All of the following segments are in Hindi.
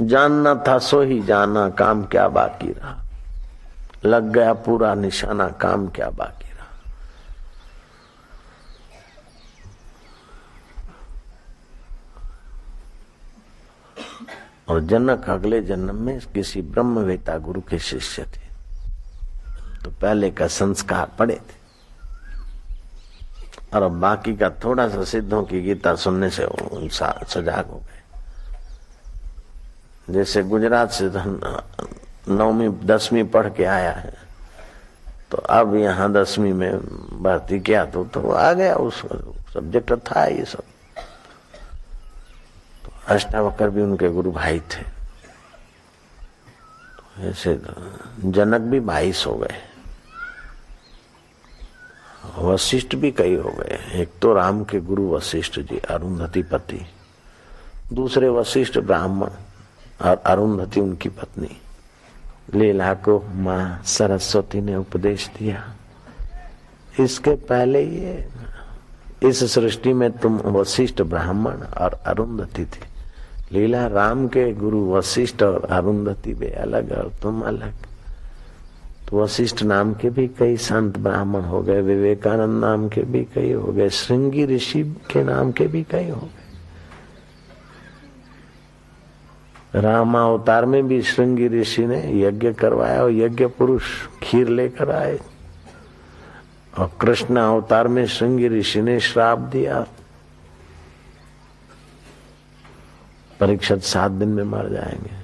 जानना था सो ही जाना, काम क्या बाकी रहा। लग गया पूरा निशाना, काम क्या बाकी रहा। और जनक अगले जन्म में किसी ब्रह्मवेता गुरु के शिष्य थे, तो पहले का संस्कार पड़े थे और अब बाकी का थोड़ा सा सिद्धों की गीता सुनने से सजाग हो गए। जैसे गुजरात से 9वीं 10वीं पढ़ के आया है, तो अब यहाँ 10वीं में भर्ती किया तो आ गया, उस सब्जेक्ट था ये सब। तो अष्टावक्र भी उनके गुरु भाई थे, तो ऐसे जनक भी 22 हो गए, वशिष्ठ भी कई हो गए। एक तो राम के गुरु वशिष्ठ जी, अरुंधति पति, दूसरे वशिष्ठ ब्राह्मण और अरुंधति उनकी पत्नी। लीला को माँ सरस्वती ने उपदेश दिया, इसके पहले ये इस सृष्टि में तुम वशिष्ठ ब्राह्मण और अरुंधति थी। लीला राम के गुरु वशिष्ठ और अरुंधति वे अलग और तुम अलग। तो वशिष्ठ नाम के भी कई संत ब्राह्मण हो गए, विवेकानंद नाम के भी कई हो गए, श्रृंगी ऋषि के नाम के भी कई हो गए। रामावतार में भी श्रृंगी ऋषि ने यज्ञ करवाया और यज्ञ पुरुष खीर लेकर आए, और कृष्ण अवतार में श्रृंगी ऋषि ने श्राप दिया, परीक्षित 7 दिन में मर जाएंगे।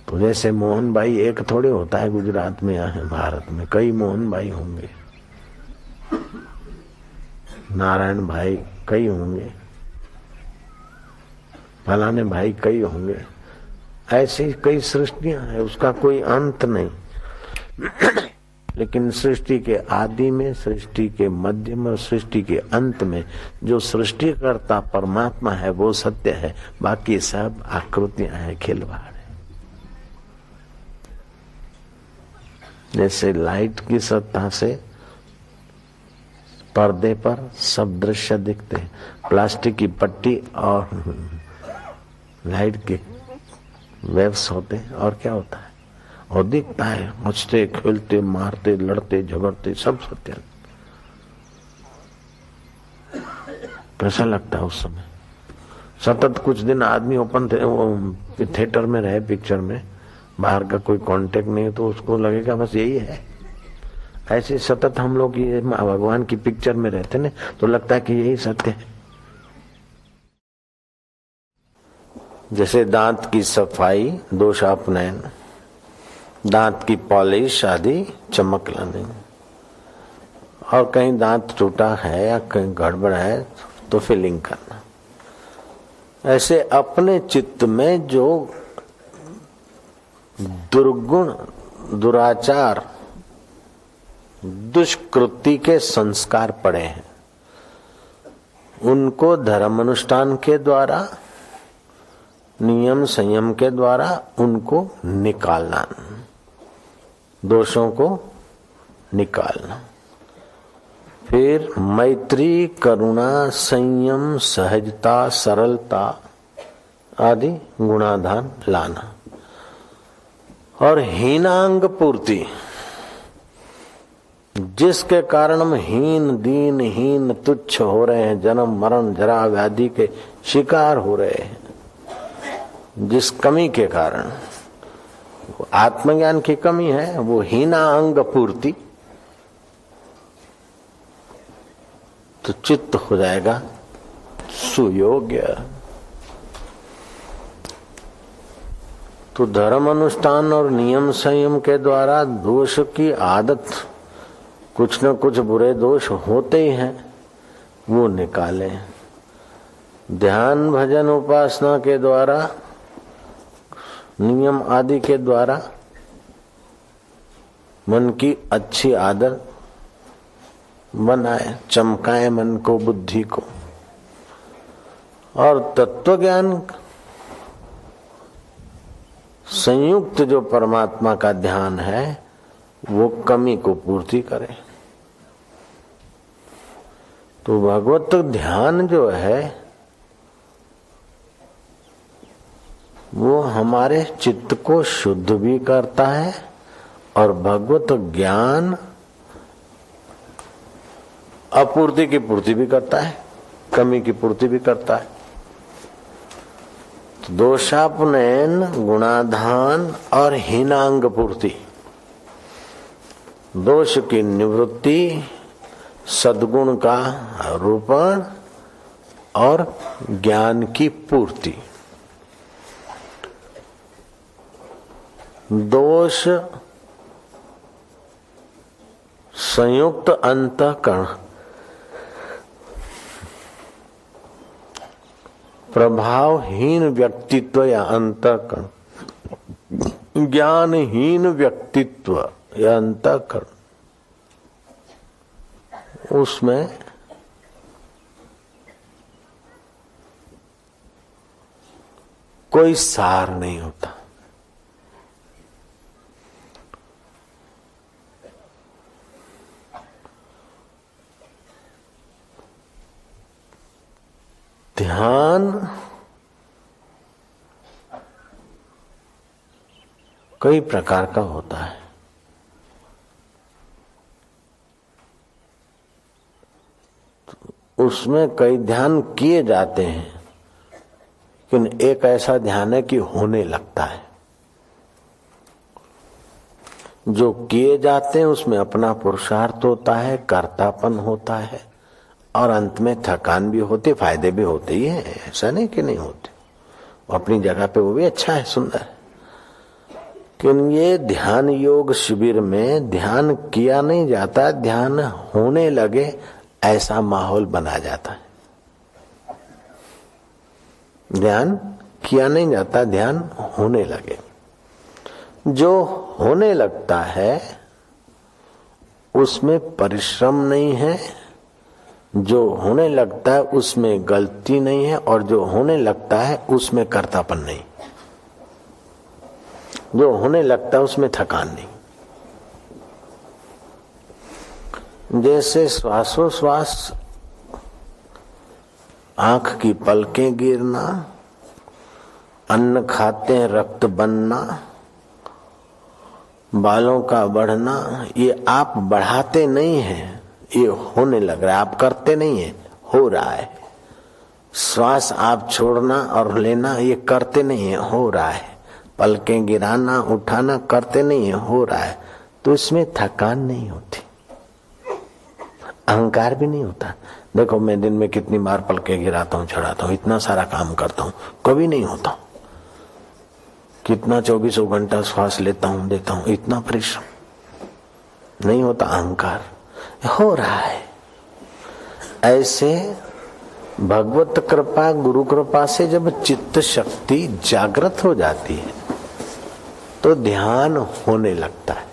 तो जैसे मोहन भाई एक थोड़े होता है गुजरात में, यहाँ है भारत में कई मोहन भाई होंगे, नारायण भाई कई होंगे, फलाने भाई कई होंगे। ऐसी कई सृष्टियां हैं, उसका कोई अंत नहीं। लेकिन सृष्टि के आदि में, सृष्टि के मध्य में और सृष्टि के अंत में जो सृष्टिकर्ता परमात्मा है वो सत्य है, बाकी सब आकृतियां हैं, खिलवाड़ है। जैसे लाइट की सत्ता से पर्दे पर सब दृश्य दिखते हैं, प्लास्टिक की पट्टी और लाइट के वेव्स होते हैं, और क्या होता है, और दिखता है हंसते खेलते मारते लड़ते झगड़ते सब सत्य। कैसा लगता है उस समय? सतत कुछ दिन आदमी ओपन थिएटर में रहे, पिक्चर में, बाहर का कोई कांटेक्ट नहीं, तो उसको लगेगा बस यही है। ऐसे सतत हम लोग ये भगवान की पिक्चर में रहते ना, तो लगता है कि यही सत्य है। जैसे दांत की सफाई, दोषापनयन, दांत की पॉलिश आदि चमक लाने, और कहीं दांत टूटा है या कहीं गड़बड़ है तो फिलिंग करना। ऐसे अपने चित्त में जो दुर्गुण, दुराचार, दुष्कृति के संस्कार पड़े हैं, उनको धर्म अनुष्ठान के द्वारा, नियम संयम के द्वारा उनको निकालना, दोषों को निकालना। फिर मैत्री, करुणा, संयम, सहजता, सरलता आदि गुणाधान लाना। और हीनांग पूर्ति, जिसके कारण हम हीन, दीनहीन, तुच्छ हो रहे हैं, जन्म मरण जरा व्याधि के शिकार हो रहे हैं, जिस कमी के कारण, आत्मज्ञान की कमी है, वो हीना अंग पूर्ति, तो चित्त हो जाएगा सुयोग्य। तो धर्म अनुष्ठान और नियम संयम के द्वारा दोष की आदत, कुछ न कुछ बुरे दोष होते ही हैं, वो निकालें। ध्यान भजन उपासना के द्वारा, नियम आदि के द्वारा मन की अच्छी आदत बनाए, चमकाए मन को, बुद्धि को। और तत्व ज्ञान संयुक्त जो परमात्मा का ध्यान है वो कमी को पूर्ति करे। तो भगवत ध्यान जो है वो हमारे चित्त को शुद्ध भी करता है और भगवत ज्ञान अपूर्ति की पूर्ति भी करता है, कमी की पूर्ति भी करता है। तो दोषापनयन, गुणाधान और हीनांग पूर्ति, दोष की निवृत्ति, सद्गुण का आरोपण और ज्ञान की पूर्ति। दोष संयुक्त अंतःकरण, प्रभावहीन व्यक्तित्व या अंतःकरण, ज्ञानहीन व्यक्तित्व या अंतःकरण, उसमें कोई सार नहीं होता। ध्यान कई प्रकार का होता है। उसमें कई ध्यान किए जाते हैं, लेकिन एक ऐसा ध्यान है कि होने लगता है। जो किए जाते हैं उसमें अपना पुरुषार्थ होता है, कर्तापन होता है और अंत में थकान भी होती, फायदे भी होते ही है, ऐसा नहीं कि नहीं होते। अपनी जगह पे वो भी अच्छा है, सुंदर है। लेकिन ये ध्यान योग शिविर में ध्यान किया नहीं जाता, ध्यान होने लगे ऐसा माहौल बना जाता है। ध्यान किया नहीं जाता, ध्यान होने लगे। जो होने लगता है उसमें परिश्रम नहीं है, जो होने लगता है उसमें गलती नहीं है, और जो होने लगता है उसमें कर्तापन नहीं। जो होने लगता है उसमें थकान नहीं। जैसे श्वासोश्वास, आंख की पलकें गिरना, अन्न खाते हैं रक्त बनना, बालों का बढ़ना, ये आप बढ़ाते नहीं हैं, ये होने लग रहा है। आप करते नहीं है, हो रहा है। श्वास आप छोड़ना और लेना, ये करते नहीं है, हो रहा है। पलकें गिराना उठाना करते नहीं है, हो रहा है। तो इसमें थकान नहीं होती, अहंकार भी नहीं होता। देखो मैं दिन में कितनी बार पलकें गिराता हूँ, चढ़ाता हूँ, इतना सारा काम करता हूँ, कभी नहीं होता। कितना 24 घंटा श्वास लेता हूँ देता हूँ, इतना परिश्रम नहीं होता। अहंकार हो रहा है। ऐसे भगवत कृपा, गुरु कृपा से जब चित्त शक्ति जागृत हो जाती है तो ध्यान होने लगता है।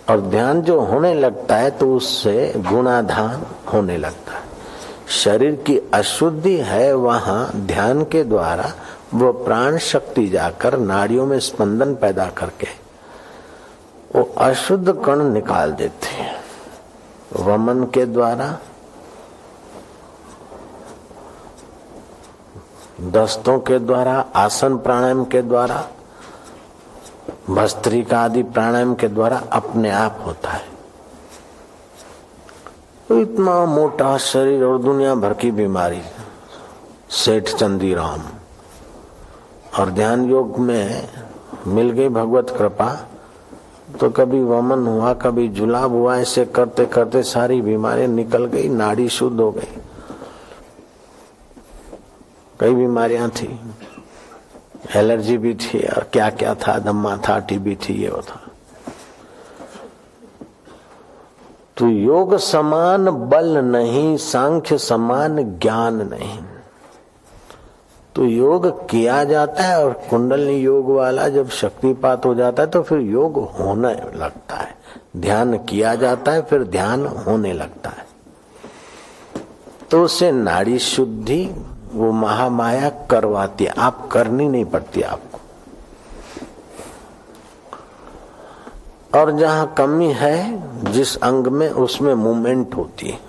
और ध्यान जो होने लगता है तो उससे गुणाधान होने लगता है। शरीर की अशुद्धि है, वहां ध्यान के द्वारा वो प्राण शक्ति जाकर नाड़ियों में स्पंदन पैदा करके वो अशुद्ध कण निकाल देते हैं। वमन के द्वारा, दस्तों के द्वारा, आसन प्राणायाम के द्वारा, भस्त्रिका आदि प्राणायाम के द्वारा अपने आप होता है। तो इतना मोटा शरीर और दुनिया भर की बीमारी, सेठ चंदीराम, और ध्यान योग में मिल गई भगवत कृपा तो कभी वमन हुआ, कभी जुलाब हुआ, ऐसे करते करते सारी बीमारियां निकल गई, नाड़ी शुद्ध हो गई। कई बीमारियां थी, एलर्जी भी थी और क्या क्या था, दम्मा था, टीबी थी, ये था। तो योग समान बल नहीं, सांख्य समान ज्ञान नहीं। तो योग किया जाता है और कुंडलनी योग वाला जब शक्तिपात हो जाता है तो फिर योग होने लगता है। ध्यान किया जाता है फिर ध्यान होने लगता है। तो उससे नाड़ी शुद्धि वो महामाया करवाती है, आप करनी नहीं पड़ती आपको। और जहां कमी है जिस अंग में, उसमें मूवमेंट होती है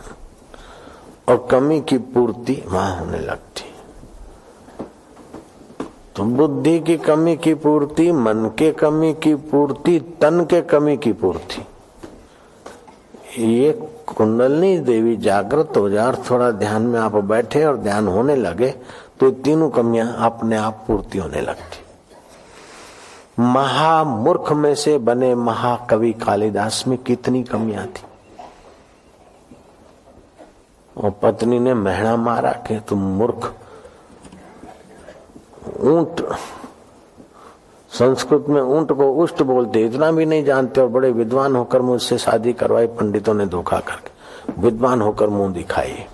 और कमी की पूर्ति वहां होने लगती है। बुद्धि की कमी की पूर्ति, मन के कमी की पूर्ति, तन के कमी की पूर्ति। ये कुंडलनी देवी जागृत हो जाए और थोड़ा ध्यान में आप बैठे और ध्यान होने लगे तो तीनों कमियां अपने आप पूर्ति होने लगती। महामूर्ख में से बने महाकवि कालिदास में कितनी कमियां थी। और पत्नी ने महणा मारा कि तुम मूर्ख, ऊंट, संस्कृत में ऊंट को उष्ट बोलते, इतना भी नहीं जानते और बड़े विद्वान होकर मुझसे शादी करवाई पंडितों ने धोखा करके, विद्वान होकर मुंह दिखाई।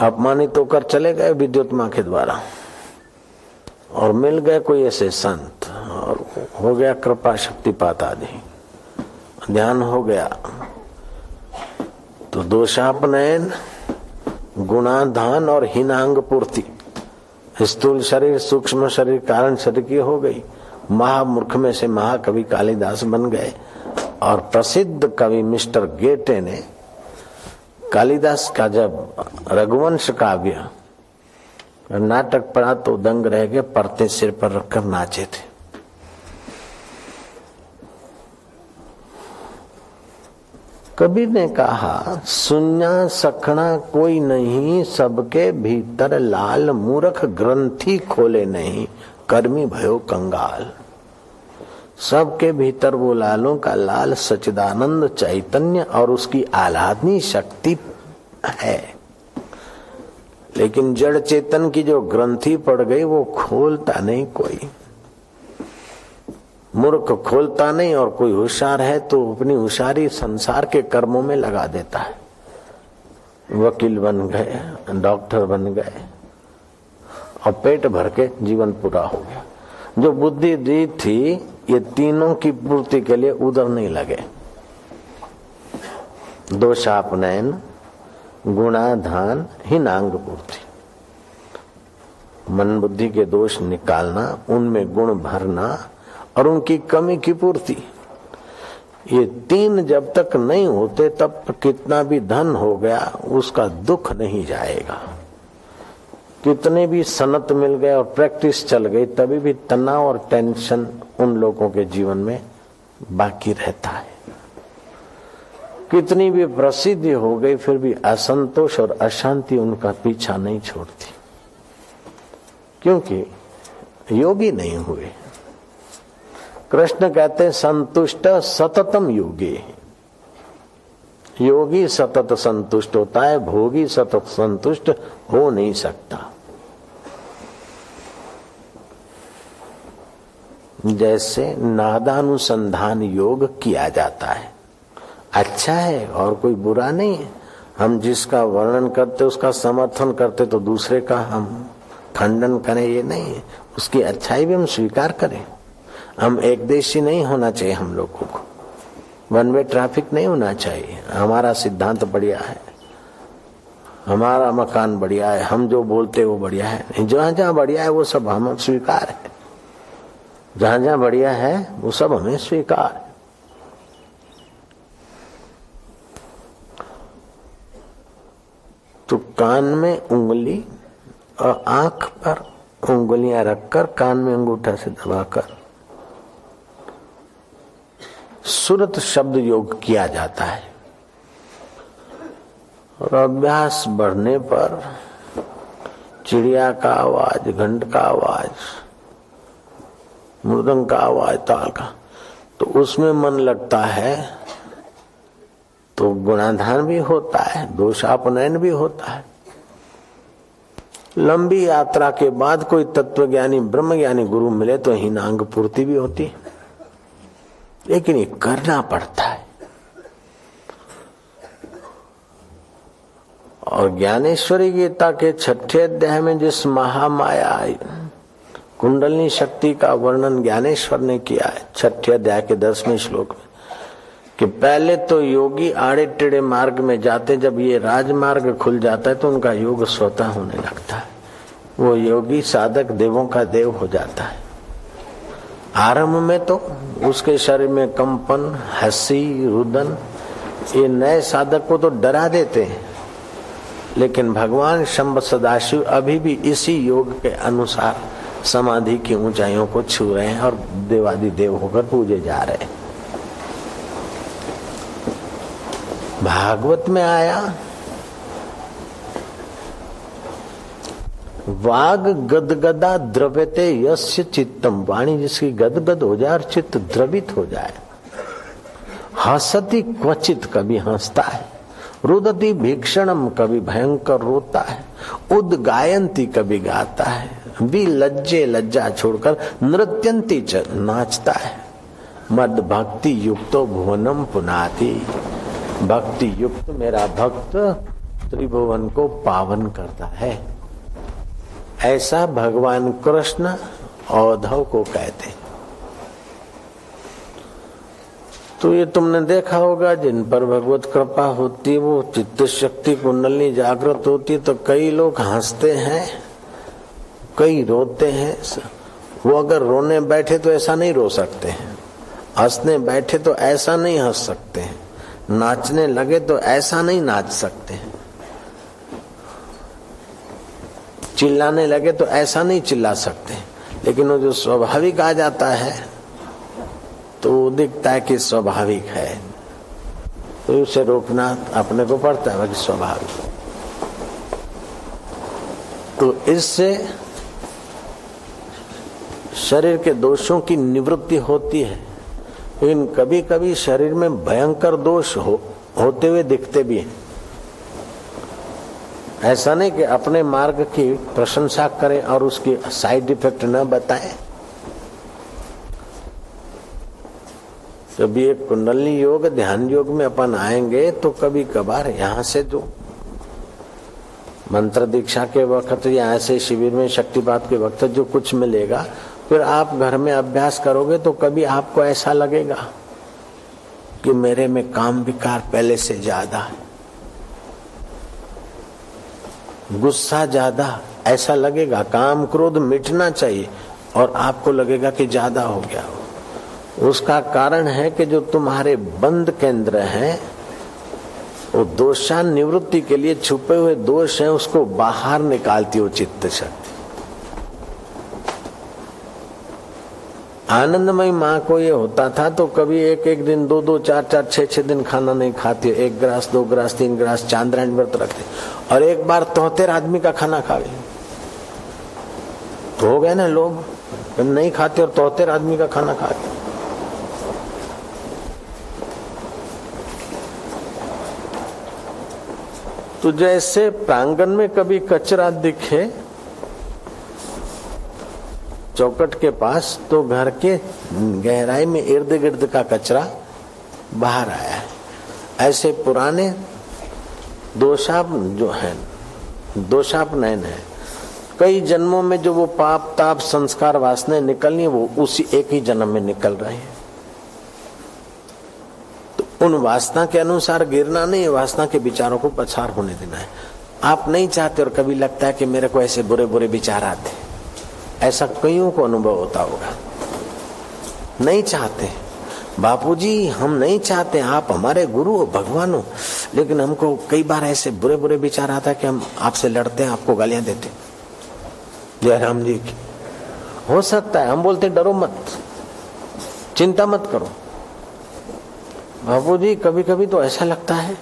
अपमानित होकर चले गए विद्युत मां के द्वारा और मिल गए कोई ऐसे संत और हो गया कृपा शक्तिपात आदि, ध्यान हो गया तो दोषापनयन, गुणाधान और हीनांग पूर्ति, स्थूल शरीर, सूक्ष्म शरीर, कारण शरीर की हो गई। महामूर्ख में से महाकवि कालिदास बन गए। और प्रसिद्ध कवि मिस्टर गेटे ने कालिदास का जब रघुवंश काव्य नाटक पढ़ा तो दंग रह गए, परते सिर पर रखकर नाचे थे। कबीर ने कहा, सुन्या सखना कोई नहीं, सबके भीतर लाल, मूर्ख ग्रंथि खोले नहीं, कर्मी भयो कंगाल। सबके भीतर वो लालों का लाल सच्चिदानंद चैतन्य और उसकी आह्लादनी शक्ति है, लेकिन जड़ चेतन की जो ग्रंथि पड़ गई वो खोलता नहीं कोई। मूर्ख खोलता नहीं और कोई होशियार है तो अपनी होशियारी संसार के कर्मों में लगा देता है। वकील बन गए, डॉक्टर बन गए और पेट भर के जीवन पूरा हो गया। जो बुद्धि दी थी ये तीनों की पूर्ति के लिए उधर नहीं लगे। दोषापनयन, गुणाधान, हीनांग पूर्ति, मन बुद्धि के दोष निकालना, उनमें गुण भरना और उनकी कमी की पूर्ति। ये तीन जब तक नहीं होते तब कितना भी धन हो गया उसका दुख नहीं जाएगा। कितने भी सनत मिल गए और प्रैक्टिस चल गई तभी भी तनाव और टेंशन उन लोगों के जीवन में बाकी रहता है। कितनी भी प्रसिद्धि हो गई फिर भी असंतोष और अशांति उनका पीछा नहीं छोड़ती, क्योंकि योगी नहीं हुए। कृष्ण कहते हैं संतुष्ट सततम योगी। योगी सतत संतुष्ट होता है, भोगी सतत संतुष्ट हो नहीं सकता। जैसे नादानुसंधान योग किया जाता है, अच्छा है और कोई बुरा नहीं है। हम जिसका वर्णन करते उसका समर्थन करते तो दूसरे का हम खंडन करें ये नहीं है, उसकी अच्छाई भी हम स्वीकार करें। हम एक देशी नहीं होना चाहिए, हम लोगों को वन वे ट्रैफिक नहीं होना चाहिए। हमारा सिद्धांत बढ़िया है, हमारा मकान बढ़िया है, हम जो बोलते वो बढ़िया है। जहां जहां बढ़िया है वो सब हम स्वीकार है, जहां जहां बढ़िया है वो सब हमें स्वीकार है। तो कान में उंगली और आंख पर उंगलियां रखकर कान में अंगूठा से दबाकर सुरत शब्द योग किया जाता है। और अभ्यास बढ़ने पर चिड़िया का आवाज, घंट का आवाज, मृदंग का आवाज, ताल का, तो उसमें मन लगता है तो गुणाधान भी होता है, दोषापनयन भी होता है। लंबी यात्रा के बाद कोई तत्वज्ञानी ब्रह्मज्ञानी गुरु मिले तो हीनांग पूर्ति भी होती है, लेकिन ये करना पड़ता है। और ज्ञानेश्वरी गीता के 6ठे अध्याय में जिस महामाया कुंडलनी शक्ति का वर्णन ज्ञानेश्वर ने किया है, 6ठे अध्याय के 10वें श्लोक में, कि पहले तो योगी आड़े टेढ़े मार्ग में जाते, जब ये राजमार्ग खुल जाता है तो उनका योग स्वतः होने लगता है। वो योगी साधक देवों का देव हो जाता है। आरंभ में तो उसके शरीर में कंपन, हंसी, रुदन, ये नए साधक को तो डरा देते हैं, लेकिन भगवान शंभ सदाशिव अभी भी इसी योग के अनुसार समाधि की ऊंचाइयों को छू रहे हैं और देवादिदेव होकर पूजे जा रहे हैं। भागवत में आया वाग गदगदा द्रव्यते यस्य चित्तम, वाणी जिसकी गदगद हो जाए और चित्त द्रवित हो जाए। हसती क्वचित, कभी हंसता है। रुदती भीक्षणम, कभी भयंकर रोता है। उद्गायंती, कभी गाता है। विलज्जे, लज्जा छोड़कर नृत्यंती च, नाचता है। मद भक्ति युक्तो भुवनम पुनाति, भक्ति युक्त मेरा भक्त त्रिभुवन को पावन करता है। ऐसा भगवान कृष्ण औद्धव को कहते। तो ये तुमने देखा होगा, जिन पर भगवत कृपा होती है वो चित्त शक्ति कुंडली जागृत होती है, तो कई लोग हंसते हैं, कई रोते हैं। वो अगर रोने बैठे तो ऐसा नहीं रो सकते हैं, हंसने बैठे तो ऐसा नहीं हंस सकते हैं, नाचने लगे तो ऐसा नहीं नाच सकते हैं, चिल्लाने लगे तो ऐसा नहीं चिल्ला सकते। लेकिन वो जो स्वाभाविक आ जाता है तो वो दिखता है कि स्वाभाविक है, तो उसे रोकना अपने को पड़ता है, बाकी स्वाभाविक। तो इससे शरीर के दोषों की निवृत्ति होती है। लेकिन कभी कभी शरीर में भयंकर दोष होते हुए दिखते भी हैं। ऐसा नहीं कि अपने मार्ग की प्रशंसा करें और उसकी साइड इफेक्ट न बताएं। कभी एक कुंडली योग ध्यान योग में अपन आएंगे तो कभी कभार यहाँ से जो मंत्र दीक्षा के वक्त या ऐसे शिविर में शक्तिपात के वक्त जो कुछ मिलेगा, फिर आप घर में अभ्यास करोगे तो कभी आपको ऐसा लगेगा कि मेरे में काम विकार पहले से ज्यादा है, गुस्सा ज्यादा, ऐसा लगेगा। काम क्रोध मिटना चाहिए और आपको लगेगा कि ज्यादा हो गया। उसका कारण है कि जो तुम्हारे बंद केंद्र हैं वो दोषान निवृत्ति के लिए छुपे हुए दोष हैं, उसको बाहर निकालती हो चित्त शक्ति। आनंदमयी माँ को ये होता था तो कभी एक एक दिन 2-2, 4-4, 6-6 दिन खाना नहीं खाती, 1 गिलास 2 गिलास 3 गिलास चांद्रायण व्रत रखते, और एक बार 73 आदमी का खाना खा गए तो हो गए ना लोग, नहीं खाते और 73 आदमी का खाना खाते। तो जैसे प्रांगण में कभी कचरा दिखे चौकट के पास, तो घर के गहराई में इर्द गिर्द का कचरा बाहर आया है। ऐसे पुराने दोषाप जो है, दोषापनयन है, कई जन्मों में जो वो पाप ताप संस्कार वासनाएं निकलनी है वो उसी एक ही जन्म में निकल रहे हैं। तो उन वासना के अनुसार गिरना नहीं है, वासना के विचारों को पछाड़ होने देना है। आप नहीं चाहते और कभी लगता है कि मेरे को ऐसे बुरे बुरे विचार आते, ऐसा कईयों को अनुभव होता होगा। नहीं चाहते बापूजी, हम नहीं चाहते, आप हमारे गुरु हो, भगवान हो, लेकिन हमको कई बार ऐसे बुरे बुरे विचार आता है कि हम आपसे लड़ते हैं, आपको गालियां देते। जयराम जी की हो सकता है, हम बोलते डरो मत, चिंता मत करो। बापूजी कभी कभी तो ऐसा लगता है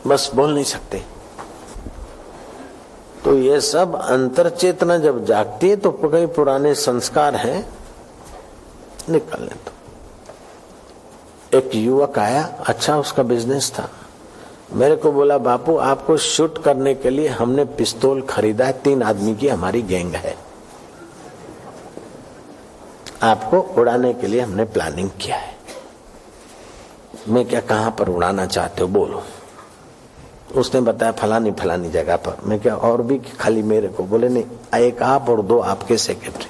बस बोल नहीं सकते। तो ये सब अंतर चेतना जब जागती है तो कई पुराने संस्कार हैं निकलने। तो एक युवक आया, अच्छा उसका बिजनेस था, मेरे को बोला बापू आपको शूट करने के लिए हमने पिस्तौल खरीदा है, 3 आदमी की हमारी गैंग है, आपको उड़ाने के लिए हमने प्लानिंग किया है। मैं क्या, कहां पर उड़ाना चाहते हो बोलो। उसने बताया फलानी फलानी जगह पर। मैं क्या, और भी खाली मेरे को? बोले नहीं, एक आप और 2 आपके सेक्रेटरी,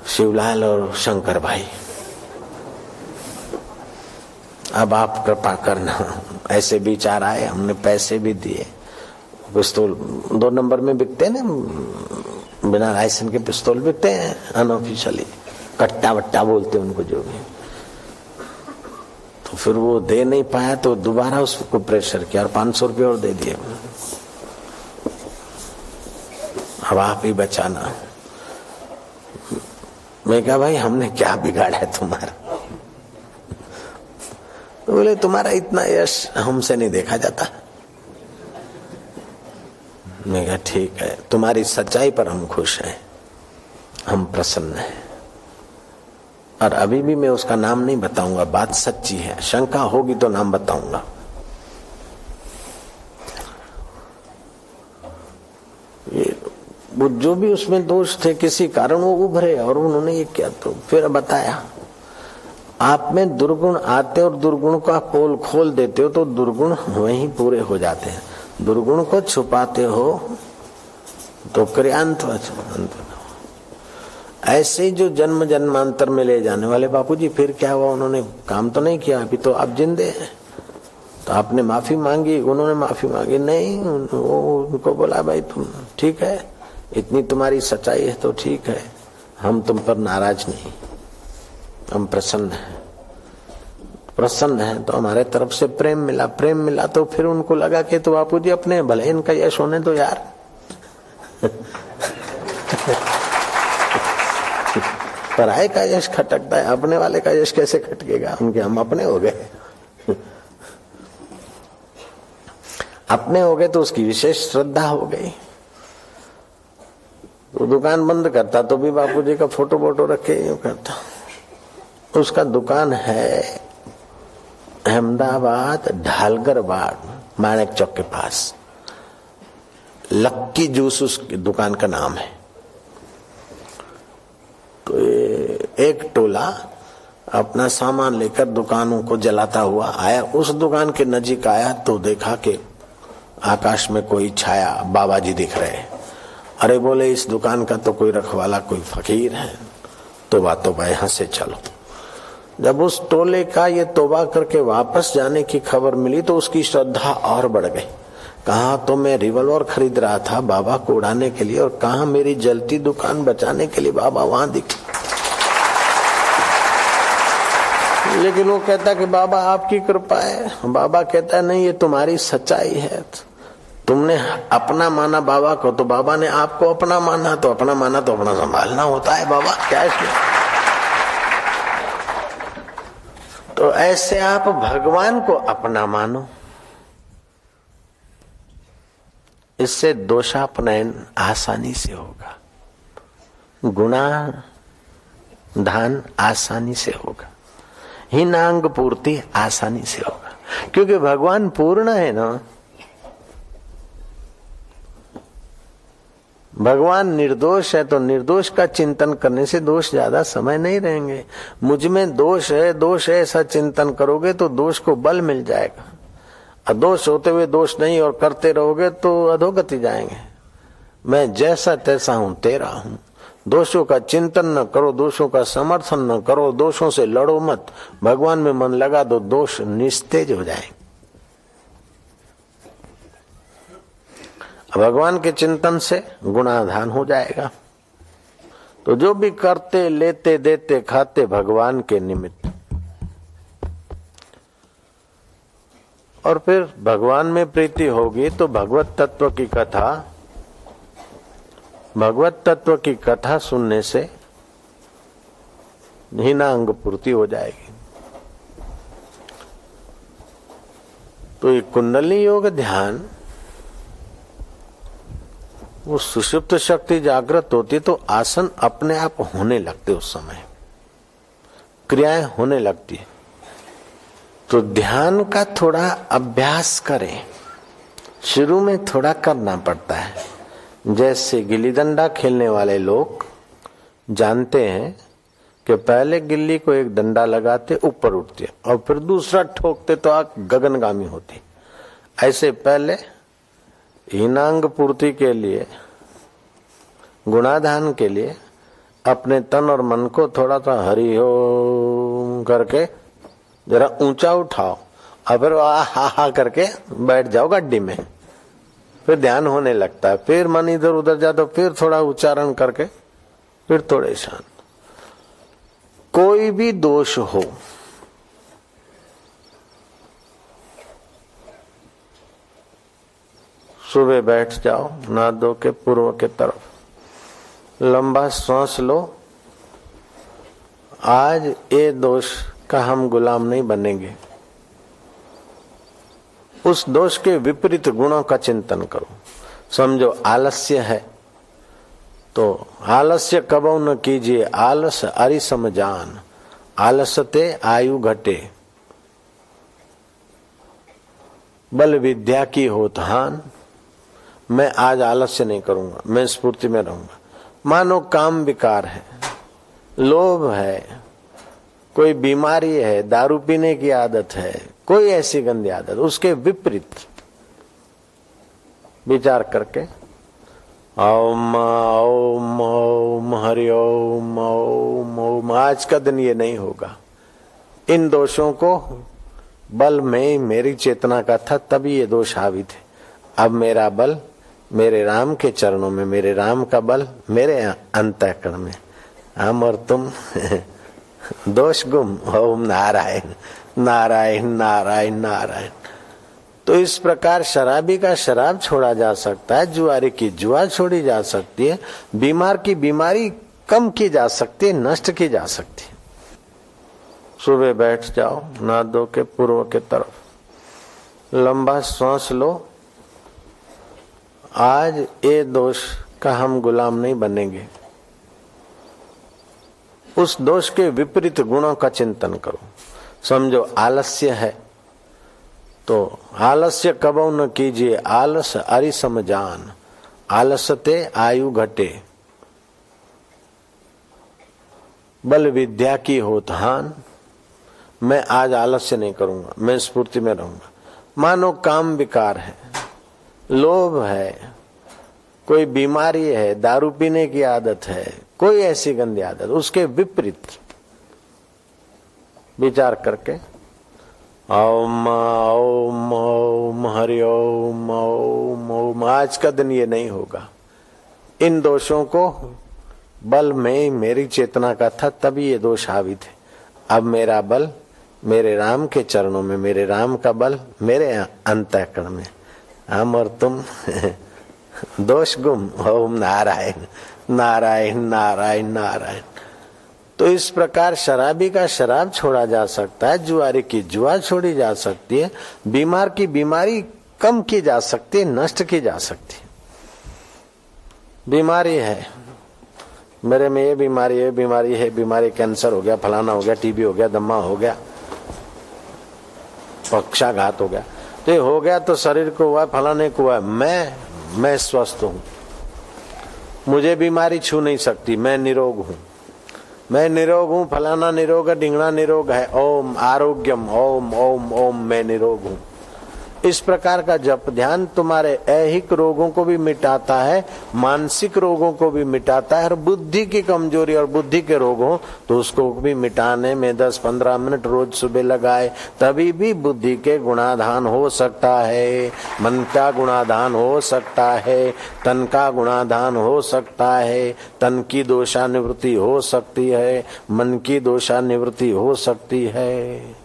शिवलाल और शंकर भाई, अब आप कृपा करना। ऐसे विचार आए, हमने पैसे भी दिए। पिस्तौल 2 नंबर में बिकते हैं ना, बिना लाइसेंस के पिस्तौल बिकते हैं अनऑफिशियली, कट्टा वट्टा बोलते हैं उनको जो भी। तो फिर वो दे नहीं पाया तो दोबारा उसको प्रेशर किया और 500 रुपये और दे दिए। अब आप ही बचाना। मैं कहा भाई हमने क्या बिगाड़ा है तुम्हारा? तो बोले तुम्हारा इतना यश हमसे नहीं देखा जाता। मैं कहा ठीक है, तुम्हारी सच्चाई पर हम खुश हैं, हम प्रसन्न हैं। और अभी भी मैं उसका नाम नहीं बताऊंगा, बात सच्ची है। शंका होगी तो नाम बताऊंगा। ये वो जो भी उसमें दोष थे किसी कारण वो उभरे और उन्होंने ये किया, तो फिर बताया आप में दुर्गुण आते और दुर्गुण का पोल खोल देते हो तो दुर्गुण वहीं पूरे हो जाते हैं। दुर्गुण को छुपाते हो तो क्रियांत ऐसे ही जो जन्म जन्मांतर में ले जाने वाले बापूजी, फिर क्या हुआ? उन्होंने काम तो नहीं किया, अभी तो आप जिंदे हैं। तो आपने माफी मांगी, उन्होंने माफी मांगी नहीं। उनको बोला भाई तुम ठीक है, इतनी तुम्हारी सच्चाई है तो ठीक है, हम तुम पर नाराज नहीं, हम प्रसन्न हैं। प्रसन्न है तो हमारे तरफ से प्रेम मिला। प्रेम मिला तो फिर उनको लगा कि तो बापूजी अपने भले इनका यश होने दो यार। पराये का यश खटकता है, अपने वाले का यश कैसे खटकेगा? उनके हम अपने हो गए। अपने हो गए तो उसकी विशेष श्रद्धा हो गई। तो दुकान बंद करता तो भी बापूजी का फोटो वोटो रखे यूं करता। उसका दुकान है अहमदाबाद ढालगर बाग, माणिक चौक के पास। लक्की जूस उसकी दुकान का नाम है। तो एक टोला अपना सामान लेकर दुकानों को जलाता हुआ आया। उस दुकान के नजीक आया तो देखा कि आकाश में कोई छाया बाबा जी दिख रहे। अरे बोले इस दुकान का तो कोई रखवाला, कोई फकीर है, तोबा यहाँ से चलो। जब उस टोले का ये तोबा करके वापस जाने की खबर मिली तो उसकी श्रद्धा और बढ़ गई। कहा तो मैं रिवॉल्वर खरीद रहा था बाबा को उड़ाने के लिए, और कहा मेरी जलती दुकान बचाने के लिए बाबा वहां दिखे। लेकिन वो कहता कि बाबा आपकी कृपा है। बाबा कहता है नहीं, ये तुम्हारी सच्चाई है। तुमने अपना माना बाबा को, तो बाबा ने आपको अपना माना, तो अपना माना तो अपना संभालना होता है। बाबा क्या इसमें? तो ऐसे आप भगवान को अपना मानो, इससे दोषापनयन आसानी से होगा, गुणा धान आसानी से होगा, हीनांग पूर्ति आसानी से होगा। क्योंकि भगवान पूर्ण है ना। भगवान निर्दोष है तो निर्दोष का चिंतन करने से दोष ज्यादा समय नहीं रहेंगे। मुझ में दोष है ऐसा चिंतन करोगे तो दोष को बल मिल जाएगा। अदोष होते हुए दोष नहीं और करते रहोगे तो अधोगति जाएंगे। मैं जैसा तैसा हूं, तेरा हूं। दोषों का चिंतन न करो, दोषों का समर्थन न करो, दोषों से लड़ो मत। भगवान में मन लगा दो, दोष निस्तेज हो जाएंगे। भगवान के चिंतन से गुणाधान हो जाएगा। तो जो भी करते लेते देते खाते भगवान के निमित्त, और फिर भगवान में प्रीति होगी तो भगवत तत्व की कथा सुनने से हीनांग पूर्ति हो जाएगी। तो ये कुंडली योग ध्यान, वो सुषुप्त शक्ति जागृत होती तो आसन अपने आप होने लगते, उस समय क्रियाएं होने लगती है। तो ध्यान का थोड़ा अभ्यास करें, शुरू में थोड़ा करना पड़ता है। जैसे गिल्ली डंडा खेलने वाले लोग जानते हैं कि पहले गिल्ली को एक डंडा लगाते ऊपर उठती है और फिर दूसरा ठोकते तो आग गगनगामी होती। ऐसे पहले हीनांग पूर्ति के लिए, गुणाधान के लिए अपने तन और मन को थोड़ा सा हरि ओम करके जरा ऊंचा उठाओ और फिर हा हा करके बैठ जाओ गड्डी में। फिर ध्यान होने लगता है। फिर मन इधर उधर जाए तो फिर थोड़ा उच्चारण करके फिर थोड़े शांत। कोई भी दोष हो, सुबह बैठ जाओ ना धो के पूर्व के तरफ, लंबा सांस लो। आज ये दोष का हम गुलाम नहीं बनेंगे। उस दोष के विपरीत गुणों का चिंतन करो। समझो आलस्य है तो आलस्य कबो न कीजिए, आलस अरिसम जान, आलसते आयु घटे, बल विद्या की होत हान। मैं आज आलस्य नहीं करूंगा, मैं स्फूर्ति में रहूंगा। मानो काम विकार है, लोभ है, कोई बीमारी है, दारू पीने की आदत है, कोई ऐसी गंदी आदत, उसके विपरीत विचार करके ओम ओम ओम हरि ओम ओम ओम। आज का दिन ये नहीं होगा। इन दोषों को बल में मेरी चेतना का था, तभी ये दोष हावी थे। अब मेरा बल मेरे राम के चरणों में, मेरे राम का बल मेरे अंतःकरण में। हम और तुम दोष गुम। ओम नारायण नारायण नारायण नारायण। तो इस प्रकार शराबी का शराब छोड़ा जा सकता है, जुआरी की जुआ छोड़ी जा सकती है, बीमार की बीमारी कम की जा सकती है, नष्ट की जा सकती है। सुबह बैठ जाओ, नाथ धो के पूर्व के तरफ, लंबा सांस लो। आज ये दोष का हम गुलाम नहीं बनेंगे। उस दोष के विपरीत गुणों का चिंतन करो। समझो आलस्य है तो आलस्य कबो न कीजिए, आलस अरिसम जान, आलसते आयु घटे, बल विद्या की होत हान। मैं आज आलस्य नहीं करूंगा, मैं स्फूर्ति में रहूंगा। मानो काम विकार है, लोभ है, कोई बीमारी है, दारू पीने की आदत है, कोई ऐसी गंदी आदत, उसके विपरीत विचार करके ओम ओम ओम हरि ओम ओम ओम। आज का दिन ये नहीं होगा। इन दोषों को बल में मेरी चेतना का था, तभी ये दोष हावी थे। अब मेरा बल मेरे राम के चरणों में, मेरे राम का बल मेरे अंतःकरण में। हम और तुम दोष गुम। ओम नारायण नारायण नारायण नारायण। तो इस प्रकार शराबी का शराब छोड़ा जा सकता है, जुआरी की जुआ छोड़ी जा सकती है, बीमार की बीमारी कम की जा सकती है, नष्ट की जा सकती है। बीमारी है, मेरे में ये बीमारी है, बीमारी कैंसर हो गया, फलाना हो गया, टीबी हो गया, दमा हो गया, पक्षाघात हो गया। तो ये हो गया तो शरीर को हुआ, फलाने को हुआ। मैं स्वस्थ हूं, मुझे बीमारी छू नहीं सकती, मैं निरोग हूं, मैं निरोग हूं, फलाना निरोग है, ढिंगना निरोग है। ओम आरोग्यम, ओम ओम ओम, मैं निरोग हूं। इस प्रकार का जप ध्यान तुम्हारे ऐहिक रोगों को भी मिटाता है, मानसिक रोगों को भी मिटाता है, और बुद्धि की कमजोरी और बुद्धि के रोग हो तो उसको भी मिटाने में 10-15 मिनट रोज सुबह लगाए, तभी भी बुद्धि के गुणाधान हो सकता है, मन का गुणाधान हो सकता है, तन का गुणाधान हो सकता है, तन की दोषानिवृत्ति हो सकती है, मन की दोषानिवृत्ति हो सकती है।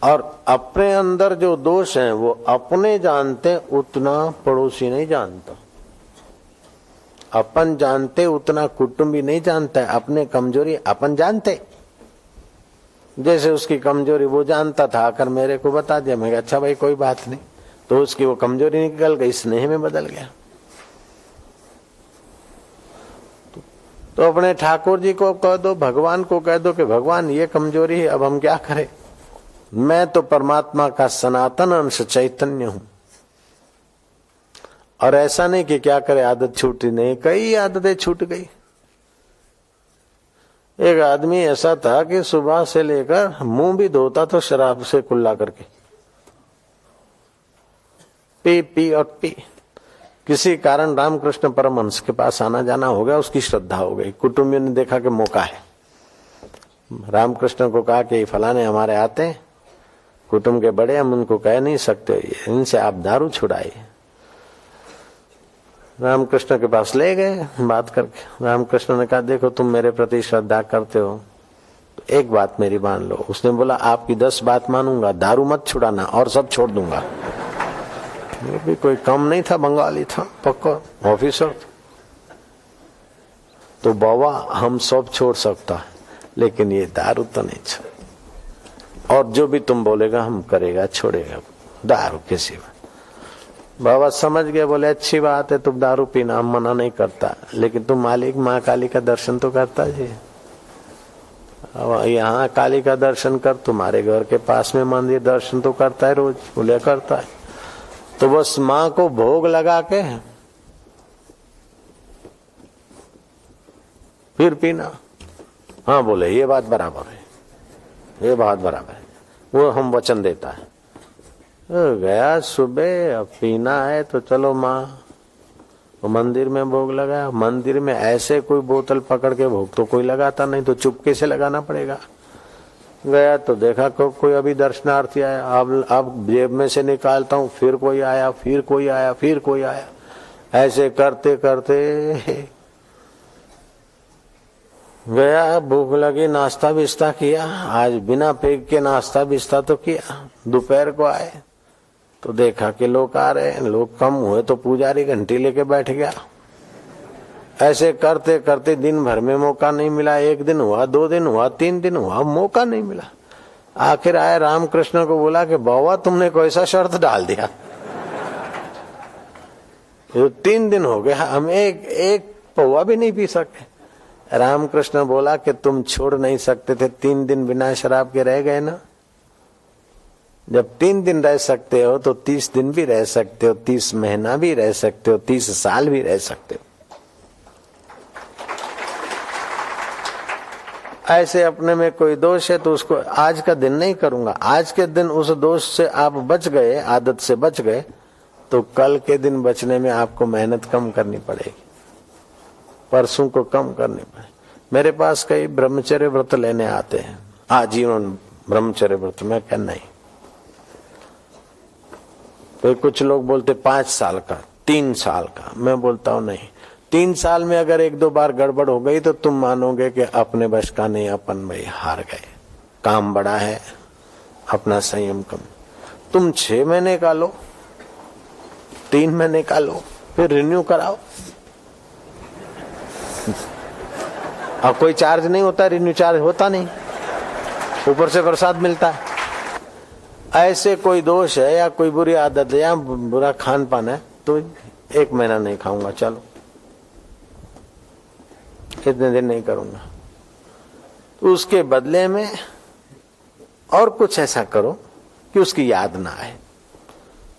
और अपने अंदर जो दोष है वो अपने जानते उतना पड़ोसी नहीं जानता। अपन जानते उतना कुटुंबी नहीं जानता है। अपने कमजोरी अपन जानते, जैसे उसकी कमजोरी वो जानता था, आकर मेरे को बता दिया, मैं अच्छा भाई कोई बात नहीं, तो उसकी वो कमजोरी निकल गई, स्नेह में बदल गया। तो अपने ठाकुर जी को कह दो, भगवान को कह दो कि भगवान ये कमजोरी है, अब हम क्या करें। मैं तो परमात्मा का सनातन अंश चैतन्य हूं। और ऐसा नहीं कि क्या करे, आदत छूटी नहीं, कई आदतें छूट गई। एक आदमी ऐसा था कि सुबह से लेकर मुंह भी धोता तो शराब से कुल्ला करके, पी और पी। किसी कारण रामकृष्ण परमहंस के पास आना जाना हो गया, उसकी श्रद्धा हो गई। कुटुंबियों ने देखा कि मौका है, रामकृष्ण को कहा कि फलाने हमारे आते हैं, कुटुंब के बड़े, हम उनको कह नहीं सकते, इनसे आप दारू छुड़ाइए। रामकृष्ण के पास ले गए बात करके। रामकृष्ण ने कहा देखो तुम मेरे प्रति श्रद्धा करते हो तो एक बात मेरी मान लो। उसने बोला आपकी 10 बात मानूंगा, दारू मत छुड़ाना और सब छोड़ दूंगा। ये भी कोई कम नहीं था, बंगाली था, पक्का ऑफिसर था। तो बाबा हम सब छोड़ सकता है, लेकिन ये दारू तो नहीं छोड़, और जो भी तुम बोलेगा हम करेगा, छोड़ेगा दारू के सिवा। बाबा समझ गए, बोले अच्छी बात है, तुम दारू पीना हम मना नहीं करता, लेकिन तुम मालिक माँ काली का दर्शन तो करता जी। यहाँ काली का दर्शन कर, तुम्हारे घर के पास में मंदिर दर्शन तो करता है रोज? बोले करता है। तो बस माँ को भोग लगा के फिर पीना। हाँ बोले ये बात बराबर है, ये बात बराबर है, वो हम वचन देता है। गया सुबह, अब पीना है तो चलो माँ, मंदिर में भोग लगाया। मंदिर में ऐसे कोई बोतल पकड़ के भोग तो कोई लगाता नहीं, तो चुपके से लगाना पड़ेगा। गया तो देखा कोई अभी दर्शनार्थी आया, अब जेब में से निकालता हूँ, फिर कोई आया, फिर कोई आया, फिर कोई आया। ऐसे करते करते गया, भूख लगी, नाश्ता बिस्ता किया। आज बिना पेट के नाश्ता बिस्ता तो किया। दोपहर को आए तो देखा कि लोग आ रहे हैं, लोग कम हुए तो पुजारी घंटी लेके बैठ गया। ऐसे करते करते दिन भर में मौका नहीं मिला। 1 दिन हुआ, 2 दिन हुआ, 3 दिन हुआ, मौका नहीं मिला। आखिर आए, रामकृष्ण को बोला कि बाबा तुमने कोई सा शर्त डाल दिया, 3 दिन हो गया, हम एक पौवा भी नहीं पी सके। रामकृष्ण बोला कि तुम छोड़ नहीं सकते थे, 3 दिन बिना शराब के रह गए ना। जब 3 दिन रह सकते हो तो 30 दिन भी रह सकते हो, 30 महीना भी रह सकते हो, 30 साल भी रह सकते हो। ऐसे अपने में कोई दोष है तो उसको आज का दिन नहीं करूंगा, आज के दिन उस दोष से आप बच गए, आदत से बच गए, तो कल के दिन बचने में आपको मेहनत कम करनी पड़ेगी, परसों को कम करनी पड़ेगी। मेरे पास कई ब्रह्मचर्य व्रत लेने आते हैं, आजीवन ब्रह्मचर्य व्रत। मैं क्या नहीं, तो कुछ लोग बोलते 5 साल का, 3 साल का। मैं बोलता हूं नहीं, 3 साल में अगर 1-2 बार गड़बड़ हो गई तो तुम मानोगे कि अपने बस का नहीं, अपन भाई हार गए, काम बड़ा है, अपना संयम कम। तुम 6 महीने का लो, 3 महीने का लो, फिर रिन्यू कराओ। अब कोई चार्ज नहीं होता, रिन्यू चार्ज होता नहीं, ऊपर से प्रसाद मिलता है। ऐसे कोई दोष है या कोई बुरी आदत है या बुरा खान पान है तो 1 महीना नहीं खाऊंगा, चलो इतने दिन नहीं करूंगा। तो उसके बदले में और कुछ ऐसा करो कि उसकी याद ना आए।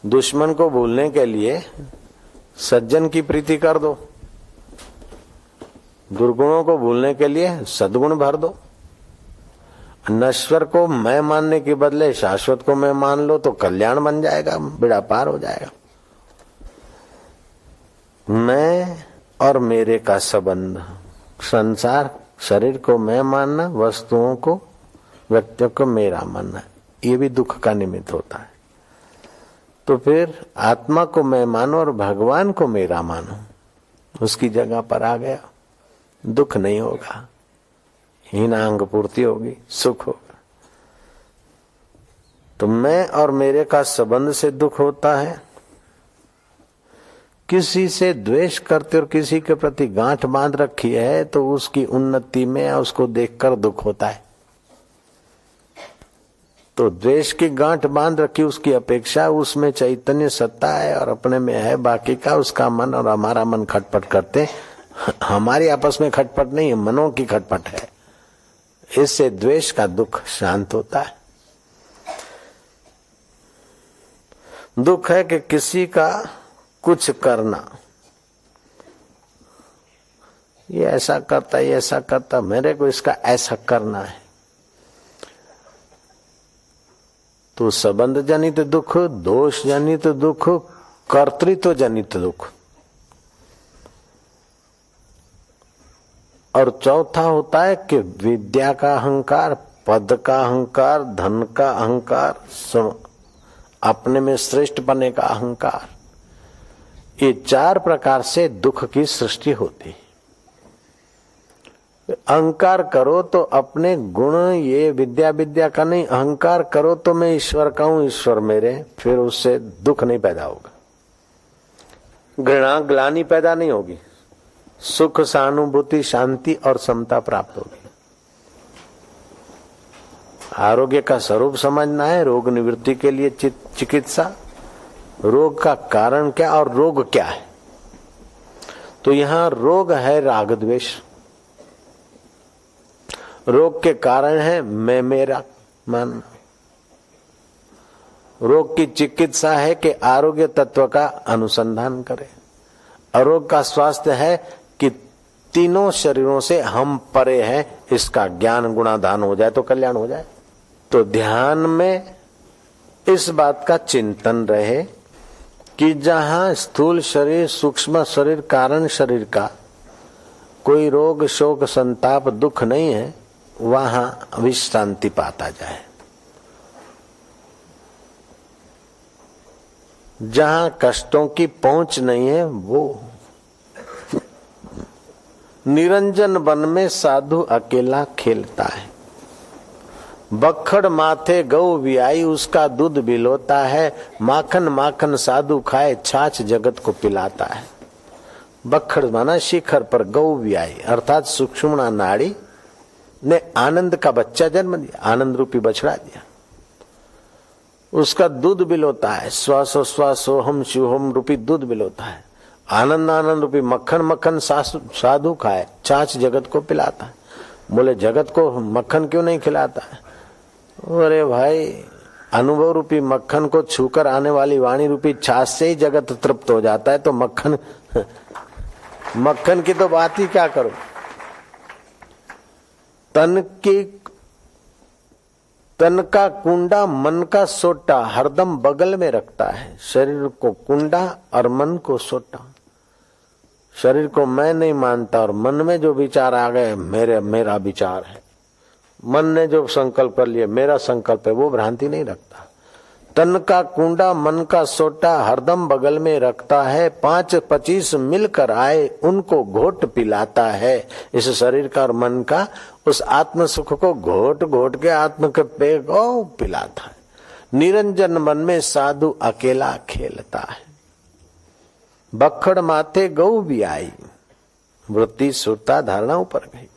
दुश्मन को भूलने के लिए सज्जन की प्रीति कर दो, दुर्गुणों को भूलने के लिए सद्गुण भर दो। नश्वर को मैं मानने के बदले शाश्वत को मैं मान लो तो कल्याण बन जाएगा, बेड़ा पार हो जाएगा। मैं और मेरे का संबंध, संसार, शरीर को मैं मानना, वस्तुओं को, व्यक्तियों को मेरा मानना, ये भी दुख का निमित्त होता है। तो फिर आत्मा को मैं मानो और भगवान को मेरा मानो, उसकी जगह पर आ गया, दुख नहीं होगा, हीनांग पूर्ति होगी, सुख होगा। तो मैं और मेरे का संबंध से दुख होता है। किसी से द्वेष करते और किसी के प्रति गांठ बांध रखी है तो उसकी उन्नति में उसको देखकर दुख होता है। तो द्वेष की गांठ बांध रखी, उसकी अपेक्षा उसमें चैतन्य सत्ता है और अपने में है, बाकी का उसका मन और हमारा मन खटपट करते। हमारी आपस में खटपट नहीं है, मनों की खटपट है। इससे द्वेष का दुख शांत होता है। दुख है कि किसी का कुछ करना, ये ऐसा करता, ये ऐसा करता, मेरे को इसका ऐसा करना है, तो संबंध जनित दुख, दोष जनित दुख, कर्तृत्व जनित दुख। और चौथा होता है कि विद्या का अहंकार, पद का अहंकार, धन का अहंकार, अपने में श्रेष्ठ बनने का अहंकार। ये 4 प्रकार से दुख की सृष्टि होती है। अहंकार करो तो अपने गुण, ये विद्या का नहीं, अहंकार करो तो मैं ईश्वर का हूं, ईश्वर मेरे, फिर उससे दुख नहीं पैदा होगा। घृणा ग्लानि पैदा नहीं होगी, सुख सहानुभूति शांति और समता प्राप्त होगी। आरोग्य का स्वरूप समझना है, रोग निवृत्ति के लिए चिकित्सा, रोग का कारण क्या और रोग क्या है। तो यहां रोग है राग द्वेष, रोग के कारण है मैं मेरा मानना। रोग की चिकित्सा है कि आरोग्य तत्व का अनुसंधान करें। रोग का स्वास्थ्य है कि तीनों शरीरों से हम परे हैं, इसका ज्ञान गुणाधान हो जाए तो कल्याण हो जाए। तो ध्यान में इस बात का चिंतन रहे कि जहां स्थूल शरीर सूक्ष्म शरीर कारण शरीर का कोई रोग शोक संताप दुख नहीं है, वहां विश्रांति पाता जाए। जहां कष्टों की पहुंच नहीं है, वो निरंजन वन में साधु अकेला खेलता है। बखड़ माथे गौ वियाई, उसका दूध बिलोता है। माखन माखन साधु खाए, छाछ जगत को पिलाता है। बखड़ माना शिखर पर, गौ वियाई अर्थात सूक्ष्म नाड़ी ने आनंद का बच्चा जन्म दिया, आनंद रूपी बछड़ा दिया, उसका दूध बिलोता है। श्वासो श्वासो हम शिवोम रूपी दूध बिलोता है। आनंद आनंद रूपी मक्खन मक्खन साधु खाए, छाछ जगत को पिलाता है। बोले जगत को मक्खन क्यों नहीं खिलाता है? अरे भाई, अनुभव रूपी मक्खन को छूकर आने वाली वाणी रूपी छाछ से ही जगत तृप्त हो जाता है, तो मक्खन मक्खन की तो बात ही क्या करो। तन का कुंडा मन का सोटा हरदम बगल में रखता है। शरीर को कुंडा और मन को सोटा। शरीर को मैं नहीं मानता और मन में जो विचार आ गए मेरा विचार है, मन ने जो संकल्प कर लिया मेरा संकल्प है, वो भ्रांति नहीं रखता। तन का कुंडा मन का सोटा हरदम बगल में रखता है। 5-25 मिलकर आए उनको घोट पिलाता है। इस शरीर का और मन का उस आत्म सुख को घोट घोट के आत्म के पे को पिलाता है। निरंजन मन में साधु अकेला खेलता है। बखड़ माथे गौ भी आई, वृत्ति सुरता धारणा ऊपर गई।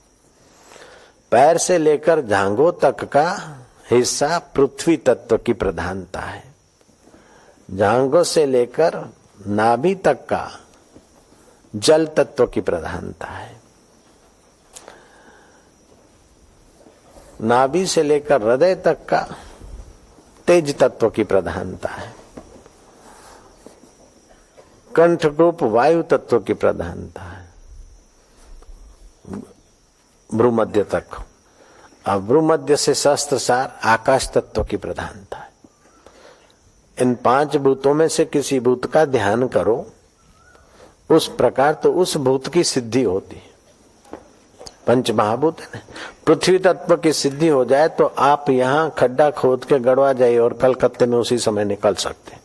पैर से लेकर जांघों तक का हिस्सा पृथ्वी तत्व की प्रधानता है। जांघों से लेकर नाभि तक का जल तत्व की प्रधानता है। नाभि से लेकर हृदय तक का तेज तत्व की प्रधानता है। कंठ रूप वायु तत्व की प्रधानता है। भ्रूमध्य तक, अब भ्रूमध्य से सहस्त्रसार आकाश तत्व की प्रधानता है। इन 5 भूतों में से किसी भूत का ध्यान करो, उस प्रकार तो उस भूत की सिद्धि होती है। 5 महाभूत है ना। पृथ्वी तत्व की सिद्धि हो जाए तो आप यहाँ खड्डा खोद के गड़वा जाइए और कलकत्ते में उसी समय निकल सकते।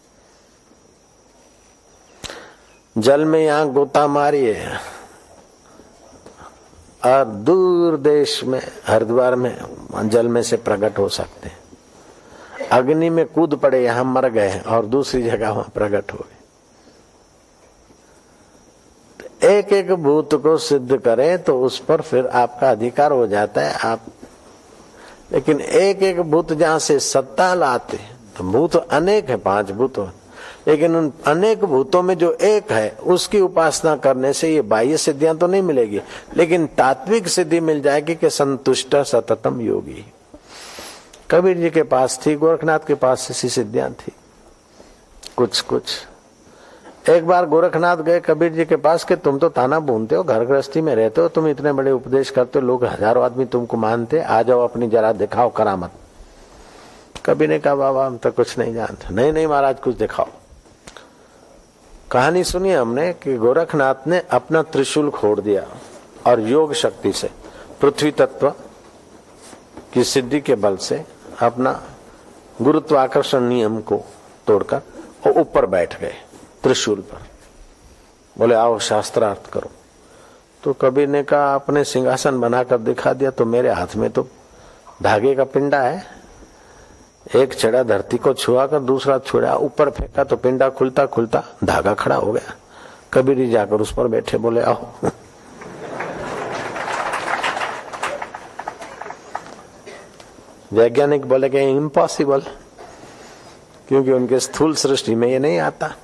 जल में यहाँ गोता मारिए और दूर देश में हरिद्वार में जल में से प्रकट हो सकते हैं। अग्नि में कूद पड़े, यहां मर गए और दूसरी जगह वहां प्रकट हो गए। तो एक एक भूत को सिद्ध करें तो उस पर फिर आपका अधिकार हो जाता है। आप लेकिन एक एक भूत जहां से सत्ता लाते, तो भूत अनेक है, 5 भूत, लेकिन उन अनेक भूतों में जो एक है उसकी उपासना करने से ये बाह्य सिद्धियां तो नहीं मिलेगी, लेकिन तात्विक सिद्धि मिल जाएगी कि संतुष्ट सततम योगी। कबीर जी के पास थी, गोरखनाथ के पास ऐसी सिद्धियां थी कुछ। एक बार गोरखनाथ गए कबीर जी के पास कि तुम तो ताना बुनते हो, घर गृहस्थी में रहते हो, तुम इतने बड़े उपदेश करते हो, लोग हजारों आदमी तुमको मानते, आ जाओ अपनी जरा दिखाओ करामत। कबीर ने कहा बाबा हम तो कुछ नहीं जानते। नहीं महाराज कुछ दिखाओ। कहानी सुनी हमने कि गोरखनाथ ने अपना त्रिशूल खोड़ दिया और योग शक्ति से पृथ्वी तत्व की सिद्धि के बल से अपना गुरुत्वाकर्षण नियम को तोड़कर और ऊपर बैठ गए त्रिशूल पर। बोले आओ शास्त्रार्थ करो। तो कबीर ने कहा आपने सिंहासन बनाकर दिखा दिया, तो मेरे हाथ में तो धागे का पिंडा है। एक छड़ा धरती को छुआ कर दूसरा छुड़ा ऊपर फेंका तो पिंडा खुलता खुलता धागा खड़ा हो गया। कबीर जी जाकर उस पर बैठे, बोले आओ। वैज्ञानिक बोले कि इम्पॉसिबल, क्योंकि उनके स्थूल सृष्टि में ये नहीं आता।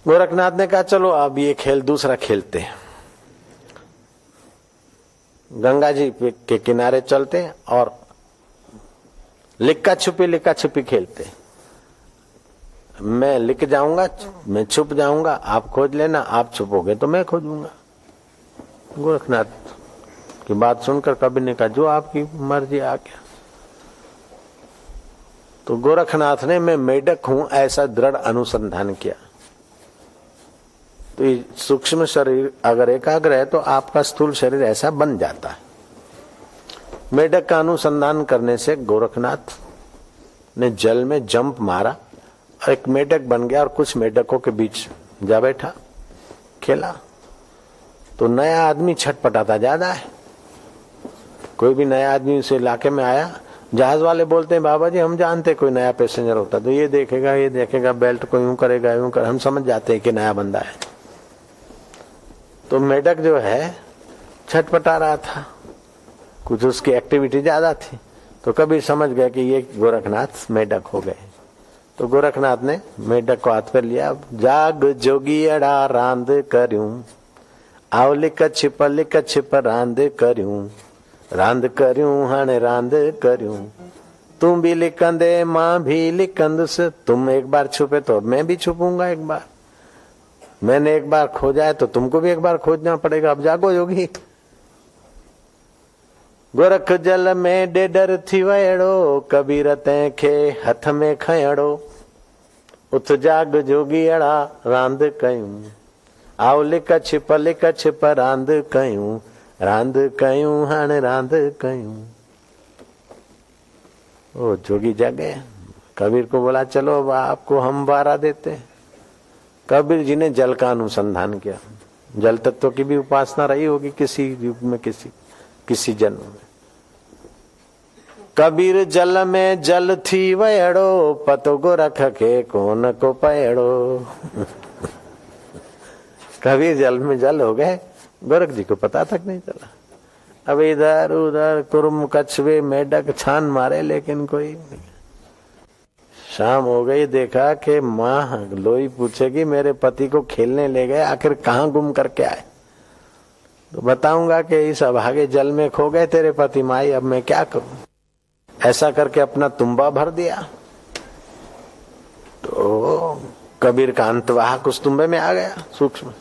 गोरखनाथ ने कहा चलो अब ये खेल दूसरा खेलते हैं। गंगा जी के किनारे चलते हैं और लिक्का छुपी खेलते हैं। मैं लिख जाऊंगा, मैं छुप जाऊंगा, आप खोज लेना, आप छुपोगे तो मैं खोजूंगा। गोरखनाथ की बात सुनकर कबीर ने कहा जो आपकी मर्जी आ गया। तो गोरखनाथ ने मैं मेढक हूं ऐसा दृढ़ अनुसंधान किया। तो ये सूक्ष्म शरीर अगर एकाग्र है तो आपका स्थूल शरीर ऐसा बन जाता है। मेढक का अनुसंधान करने से गोरखनाथ ने जल में जंप मारा और एक मेढक बन गया और कुछ मेढकों के बीच जा बैठा, खेला। तो नया आदमी छटपटाता ज्यादा है। कोई भी नया आदमी उस इलाके में आया, जहाज वाले बोलते हैं बाबा जी हम जानते कोई नया पैसेंजर होता तो ये देखेगा बेल्ट को यूं करेगा, हम समझ जाते हैं कि नया बंदा है। तो मेढक जो है छटपटा रहा था, कुछ उसकी एक्टिविटी ज्यादा थी। तो कभी समझ गया कि ये गोरखनाथ मेढक हो गए। तो गोरखनाथ ने मेढक को हाथ पर लिया, जाग जोगी अड़ा रांद करूं, आओ लिक छिप रांद करूं हाणे रांद करूं। तुम भी लिकंदे मां भी लिकंदस, तुम एक बार छुपे तो मैं भी छुपूंगा एक बार। मैंने एक बार खोजा है तो तुमको भी एक बार खोजना पड़ेगा। अब जागो योगी। गोरख जल में डेडर थी वयड़ो, कबीर तंहिंखे हथ में खयड़ो। उथ जाग जोगी अड़ा रांद कयूं, आओ लिक छिप रांद कयूं हाणे रांद कयूं। ओ जोगी जागे, कबीर को बोला चलो अब आपको हम वारा देते हैं। कबीर जी ने जल का अनुसंधान किया। जल तत्व की भी उपासना रही होगी किसी युग में, किसी जन्म में। कबीर जल में जल थी वयड़ो, पतो गोरख के कोन को पयड़ो। कबीर जल में जल हो गए, गोरख जी को पता तक नहीं चला। अब इधर उधर कुरुम कछुए मेढक छान मारे लेकिन कोई नहीं। शाम हो गई, देखा कि माँ लोई पूछेगी मेरे पति को खेलने ले गए, आखिर कहाँ गुम करके आए। तो बताऊंगा कि इस अभागे जल में खो गए तेरे पति माई, अब मैं क्या करूं। ऐसा करके अपना तुम्बा भर दिया। तो कबीर का अंतवाहक उस तुम्बे में आ गया सूक्ष्म।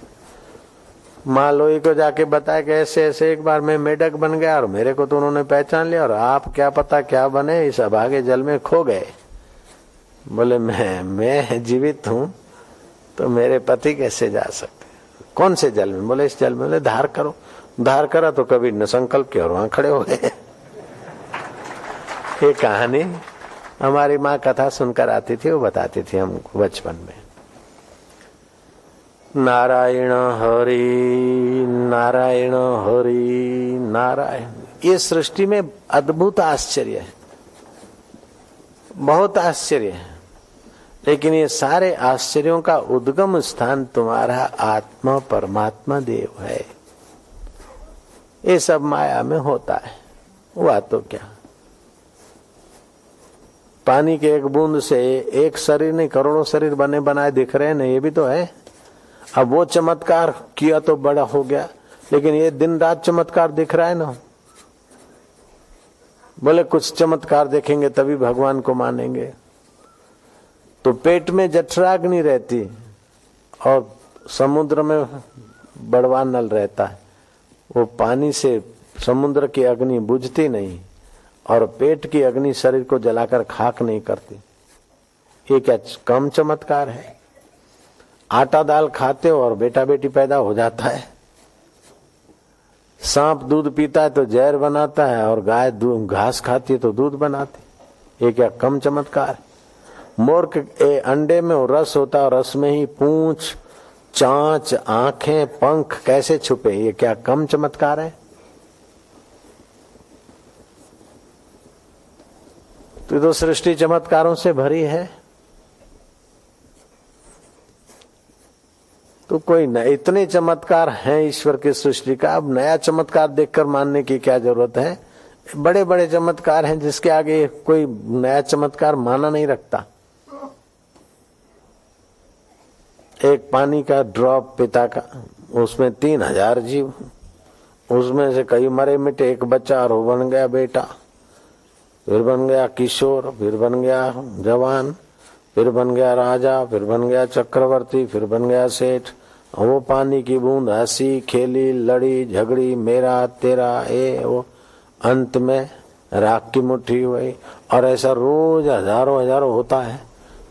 माँ लोई को जाके बताया कि ऐसे ऐसे एक बार मैं मेढक बन गया और मेरे को तो उन्होंने पहचान लिया और आप क्या पता क्या बने, इस अभागे जल में खो गए। बोले मैं जीवित हूं तो मेरे पति कैसे जा सकते, कौन से जल में? बोले इस जल में। बोले धार करो। धार करा तो कबीर ने संकल्प किया और वहां खड़े हो गए। ये कहानी हमारी माँ कथा सुनकर आती थी, वो बताती थी हमको बचपन में। नारायण हरि नारायण हरि नारायण। ये सृष्टि में अद्भुत आश्चर्य है, बहुत आश्चर्य है। लेकिन ये सारे आश्चर्यों का उद्गम स्थान तुम्हारा आत्मा परमात्मा देव है। ये सब माया में होता है, हुआ तो क्या। पानी के एक बूंद से एक शरीर नहीं करोड़ों शरीर बने बनाए दिख रहे हैं ना, ये भी तो है। अब वो चमत्कार किया तो बड़ा हो गया, लेकिन ये दिन रात चमत्कार दिख रहा है ना। बोले कुछ चमत्कार देखेंगे तभी भगवान को मानेंगे। तो पेट में जठराग्नि रहती और समुद्र में बड़वा नल रहता है, वो पानी से समुद्र की अग्नि बुझती नहीं और पेट की अग्नि शरीर को जलाकर खाक नहीं करती। ये क्या कम चमत्कार है? आटा दाल खाते हो और बेटा बेटी पैदा हो जाता है। सांप दूध पीता है तो जहर बनाता है और गाय घास खाती है तो दूध बनाती। ये क्या कम चमत्कार? मोर के अंडे में रस होता है, रस में ही पूंछ, चांच, आंखें, पंख कैसे छुपे? ये क्या कम चमत्कार है? तो सृष्टि चमत्कारों से भरी है। तो कोई न, इतने चमत्कार हैं ईश्वर की सृष्टि का, अब नया चमत्कार देखकर मानने की क्या जरूरत है। बड़े बड़े चमत्कार हैं जिसके आगे कोई नया चमत्कार माना नहीं रखता। एक पानी का ड्रॉप पिता का, उसमें 3000 जीव, उसमें से कई मरे मिटे, एक बच्चा और वो बन गया बेटा, फिर बन गया किशोर, फिर बन गया जवान, फिर बन गया राजा, फिर बन गया चक्रवर्ती, फिर बन गया सेठ। वो पानी की बूंद हंसी खेली, लड़ी झगड़ी, मेरा तेरा ये वो, अंत में राख की मुट्ठी हुई। और ऐसा रोज हजारों हजारों होता है,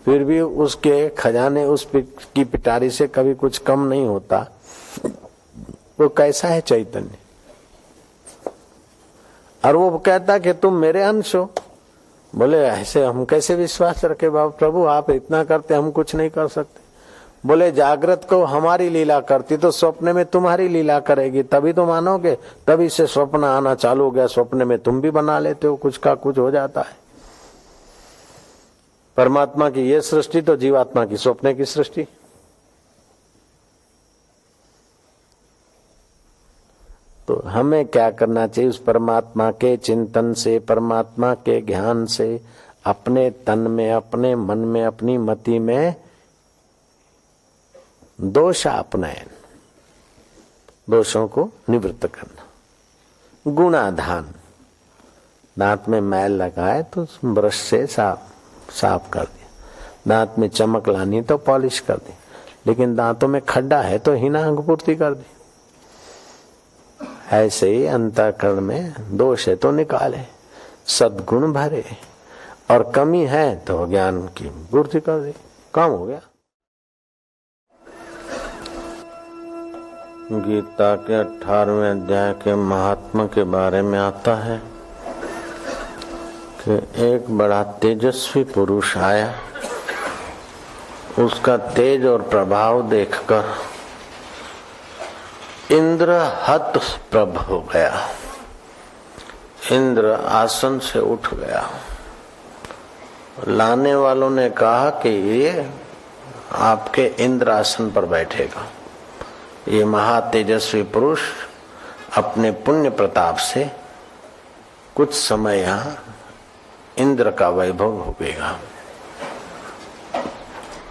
फिर भी उसके खजाने की पिटारी से कभी कुछ कम नहीं होता। वो कैसा है चैतन्य। और वो कहता कि तुम मेरे अंश हो। बोले ऐसे हम कैसे विश्वास रखे बाबा प्रभु, आप इतना करते हम कुछ नहीं कर सकते। बोले जागृत को हमारी लीला करती तो स्वप्न में तुम्हारी लीला करेगी, तभी तो मानोगे। तभी से स्वप्न आना चालू हो गया, स्वप्न में तुम भी बना लेते हो, कुछ का कुछ हो जाता है। परमात्मा की ये सृष्टि तो जीवात्मा की स्वप्न की सृष्टि। तो हमें क्या करना चाहिए, उस परमात्मा के चिंतन से, परमात्मा के ज्ञान से अपने तन में, अपने मन में, अपनी मति में दोष अपनयन, दोषों को निवृत्त करना। गुणाधान, दांत में मैल लगाए तो ब्रश से साफ कर दिया, दांत में चमक लानी तो पॉलिश कर दी, लेकिन दांतों में खड्डा है तो हीना अंगपूर्ति कर दी। ऐसे ही अंतःकरण में दोष है तो निकाले, सद्गुण भरे, और कमी है तो ज्ञान की पूर्ति कर दे, काम हो गया। गीता के 18वें अध्याय के महात्मा के बारे में आता है कि एक बड़ा तेजस्वी पुरुष आया, उसका तेज और प्रभाव देखकर इंद्र हत प्रभ हो गया। इंद्र आसन से उठ गया। लाने वालों ने कहा कि ये आपके इंद्र आसन पर बैठेगा। ये महातेजस्वी पुरुष अपने पुण्य प्रताप से कुछ समय यहाँ इंद्र का वैभव भोगेगा।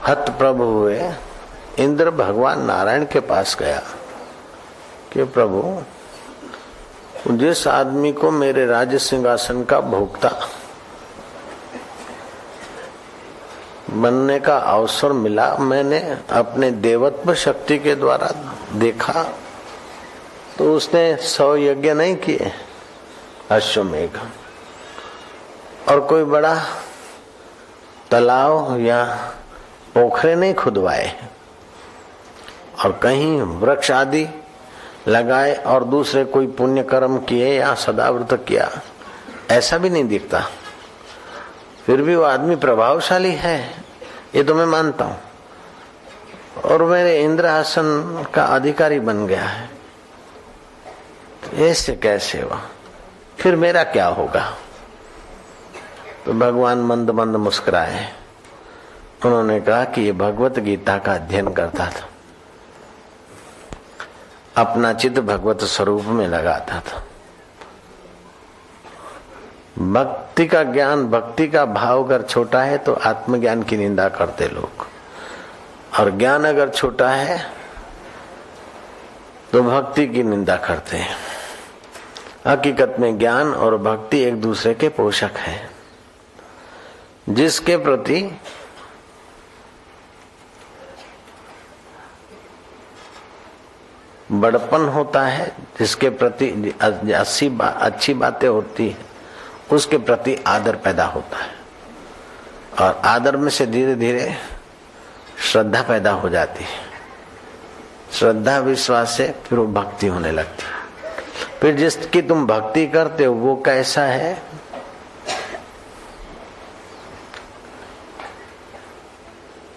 हत प्रभु हुए इंद्र भगवान नारायण के पास गया कि प्रभु, जिस आदमी को मेरे राज्य सिंहासन का भोक्ता बनने का अवसर मिला, मैंने अपने देवत्व शक्ति के द्वारा देखा तो उसने 100 यज्ञ नहीं किए अश्वमेघ, और कोई बड़ा तालाब या पोखरे नहीं खुदवाए, और कहीं वृक्ष आदि लगाए और दूसरे कोई पुण्य कर्म किए या सदाव्रत किया, ऐसा भी नहीं दिखता। फिर भी वो आदमी प्रभावशाली है, ये तो मैं मानता हूं, और मेरे इंद्र आसन का अधिकारी बन गया है, तो ऐसे कैसे हुआ, फिर मेरा क्या होगा। तो भगवान मंद मंद मुस्कुराए। उन्होंने कहा कि ये भगवत गीता का अध्ययन करता था, अपना चित्त भगवत स्वरूप में लगाता था। भक्ति का ज्ञान, भक्ति का भाव अगर छोटा है तो आत्मज्ञान की निंदा करते लोग, और ज्ञान अगर छोटा है तो भक्ति की निंदा करते हैं। हकीकत में ज्ञान और भक्ति एक दूसरे के पोषक हैं। जिसके प्रति बड़पन होता है, जिसके प्रति अच्छी बातें होती है, उसके प्रति आदर पैदा होता है, और आदर में से धीरे धीरे श्रद्धा पैदा हो जाती है। श्रद्धा विश्वास से फिर वो भक्ति होने लगती है। फिर जिसकी तुम भक्ति करते हो वो कैसा है,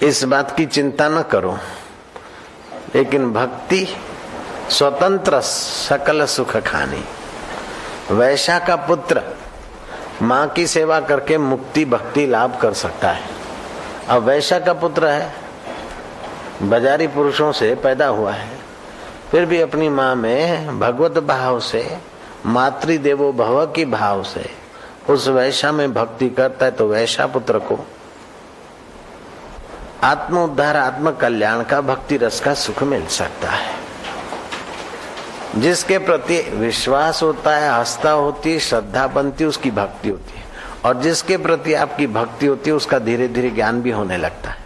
इस बात की चिंता न करो, लेकिन भक्ति स्वतंत्र सकल सुख खानी। वैश्या का पुत्र माँ की सेवा करके मुक्ति भक्ति लाभ कर सकता है। अब वैश्या का पुत्र है, बाजारी पुरुषों से पैदा हुआ है, फिर भी अपनी माँ में भगवत भाव से, मातृदेवो भव की भाव से उस वैश्या में भक्ति करता है, तो वैश्या पुत्र को आत्म उद्धार, आत्म कल्याण का, भक्ति रस का सुख मिल सकता है। जिसके प्रति विश्वास होता है, आस्था होती है, श्रद्धा बनती है, उसकी भक्ति होती है। और जिसके प्रति आपकी भक्ति होती है, उसका धीरे धीरे ज्ञान भी होने लगता है।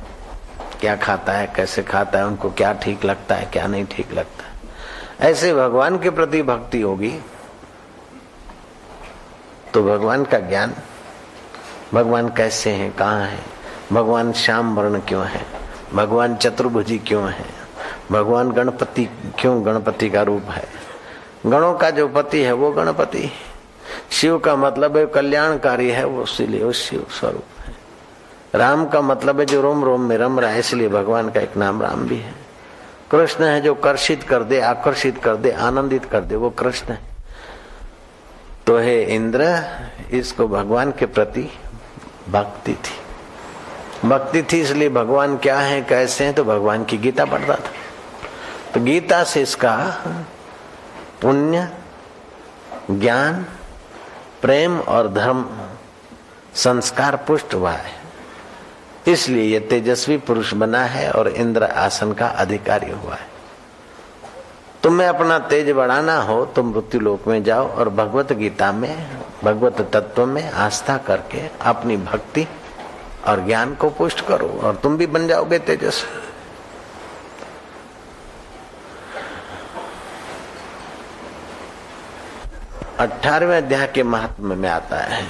क्या खाता है, कैसे खाता है, उनको क्या ठीक लगता है, क्या नहीं ठीक लगता है। ऐसे भगवान के प्रति भक्ति होगी तो भगवान का ज्ञान, भगवान कैसे हैं, कहाँ हैं, भगवान श्याम वर्ण क्यों है, भगवान चतुर्भुजी क्यों है, भगवान गणपति क्यों गणपति का रूप है, गणों का जो पति है वो गणपति, शिव का मतलब है कल्याणकारी है, वो इसलिए वो शिव स्वरूप है। राम का मतलब है जो रोम रोम में रम रहा है, इसलिए भगवान का एक नाम राम भी है। कृष्ण है जो कर्षित कर दे, आकर्षित कर दे, आनंदित कर दे, वो कृष्ण है। तो हे इंद्र, इसको भगवान के प्रति भक्ति थी, भक्ति थी, इसलिए भगवान क्या है, कैसे हैं, तो भगवान की गीता पढ़ता था। तो गीता से इसका पुण्य, ज्ञान, प्रेम और धर्म संस्कार पुष्ट हुआ है, इसलिए ये तेजस्वी पुरुष बना है और इंद्र आसन का अधिकारी हुआ है। तुम्हें अपना तेज बढ़ाना हो तो मृत्यु लोक में जाओ और भगवत गीता में, भगवत तत्व में आस्था करके अपनी भक्ति और ज्ञान को पुष्ट करो और तुम भी बन जाओगे तेजस्वी। अठारहवें अध्याय के महात्म्य में आता है,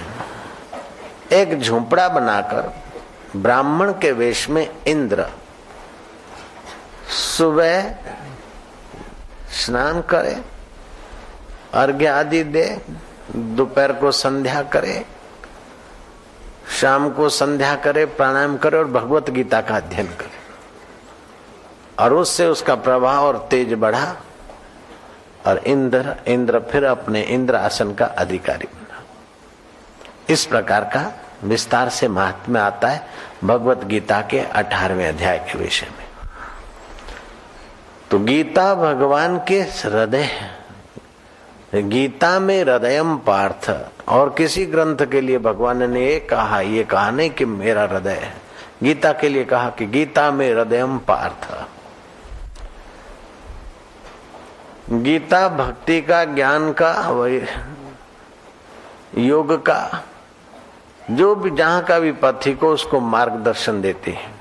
एक झोंपड़ा बनाकर ब्राह्मण के वेश में इंद्र सुबह स्नान करे, अर्घ्य आदि दे, दोपहर को संध्या करे, शाम को संध्या करे, प्राणायाम करे और भगवत गीता का अध्ययन करे, और उससे उसका प्रभाव और तेज बढ़ा और इंद्र फिर अपने इंद्र आसन का अधिकारी बना। इस प्रकार का विस्तार से महात्म्य आता है भगवत गीता के 18वें अध्याय के विषय में। तो गीता भगवान के हृदय, गीता में हृदयम पार्थ, और किसी ग्रंथ के लिए भगवान ने ये कहा नहीं कि मेरा हृदय है, गीता के लिए कहा कि गीता में हृदयम पार्थ। गीता भक्ति का, ज्ञान का, योग का, जो भी जहां का भी पथिक को उसको मार्गदर्शन देती है।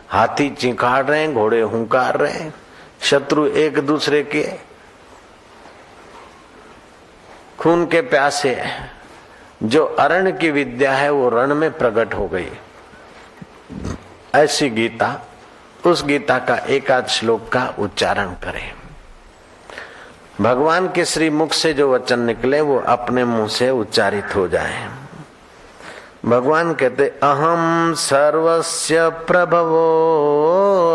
हाथी चिंकाड़ रहे हैं, घोड़े हुंकार रहे हैं, शत्रु एक दूसरे के खून के प्यासे, जो अरण की विद्या है वो रण में प्रकट हो गई। ऐसी गीता, उस गीता का एकाध श्लोक का उच्चारण करें। भगवान के श्री मुख से जो वचन निकले वो अपने मुंह से उच्चारित हो जाए। भगवान कहते, अहम सर्वस्य प्रभवो,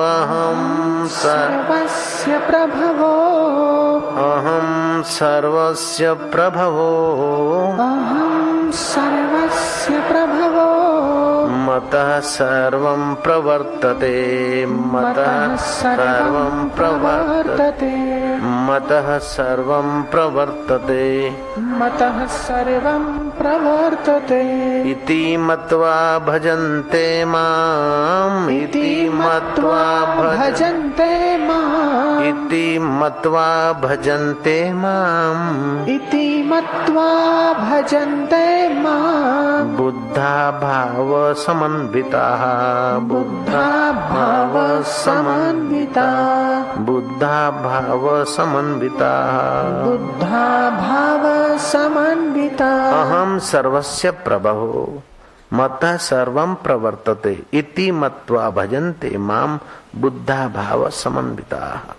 अहम सर्वस्य प्रभवो, अहम सर्वस्य प्रभवो, अहम सर्वस्य प्रभवो, मतः सर्वं प्रवर्तते, मतः सर्वं प्रवर्तते, मतः सर्वं प्रवर्तते, मतः सर्वं प्रवर्तते, इति मत्वा भजन्ते माम्, इति मत्वा भजन्ते माम्, इति मत्वा भजन्ते माम्, इति मत्वा भजन्ते माम्, बुद्धा भाव समन्विताः, बुद्धा भाव समन्विताः, बुद्धा भाव समन्विताः, बुद्धा भाव समन्विताः, अहम सर्वस्य प्रभवो, मतः सर्वं प्रवर्तते, इति मत्वा भजन्ते माम्, बुद्धा भाव समन्विताः।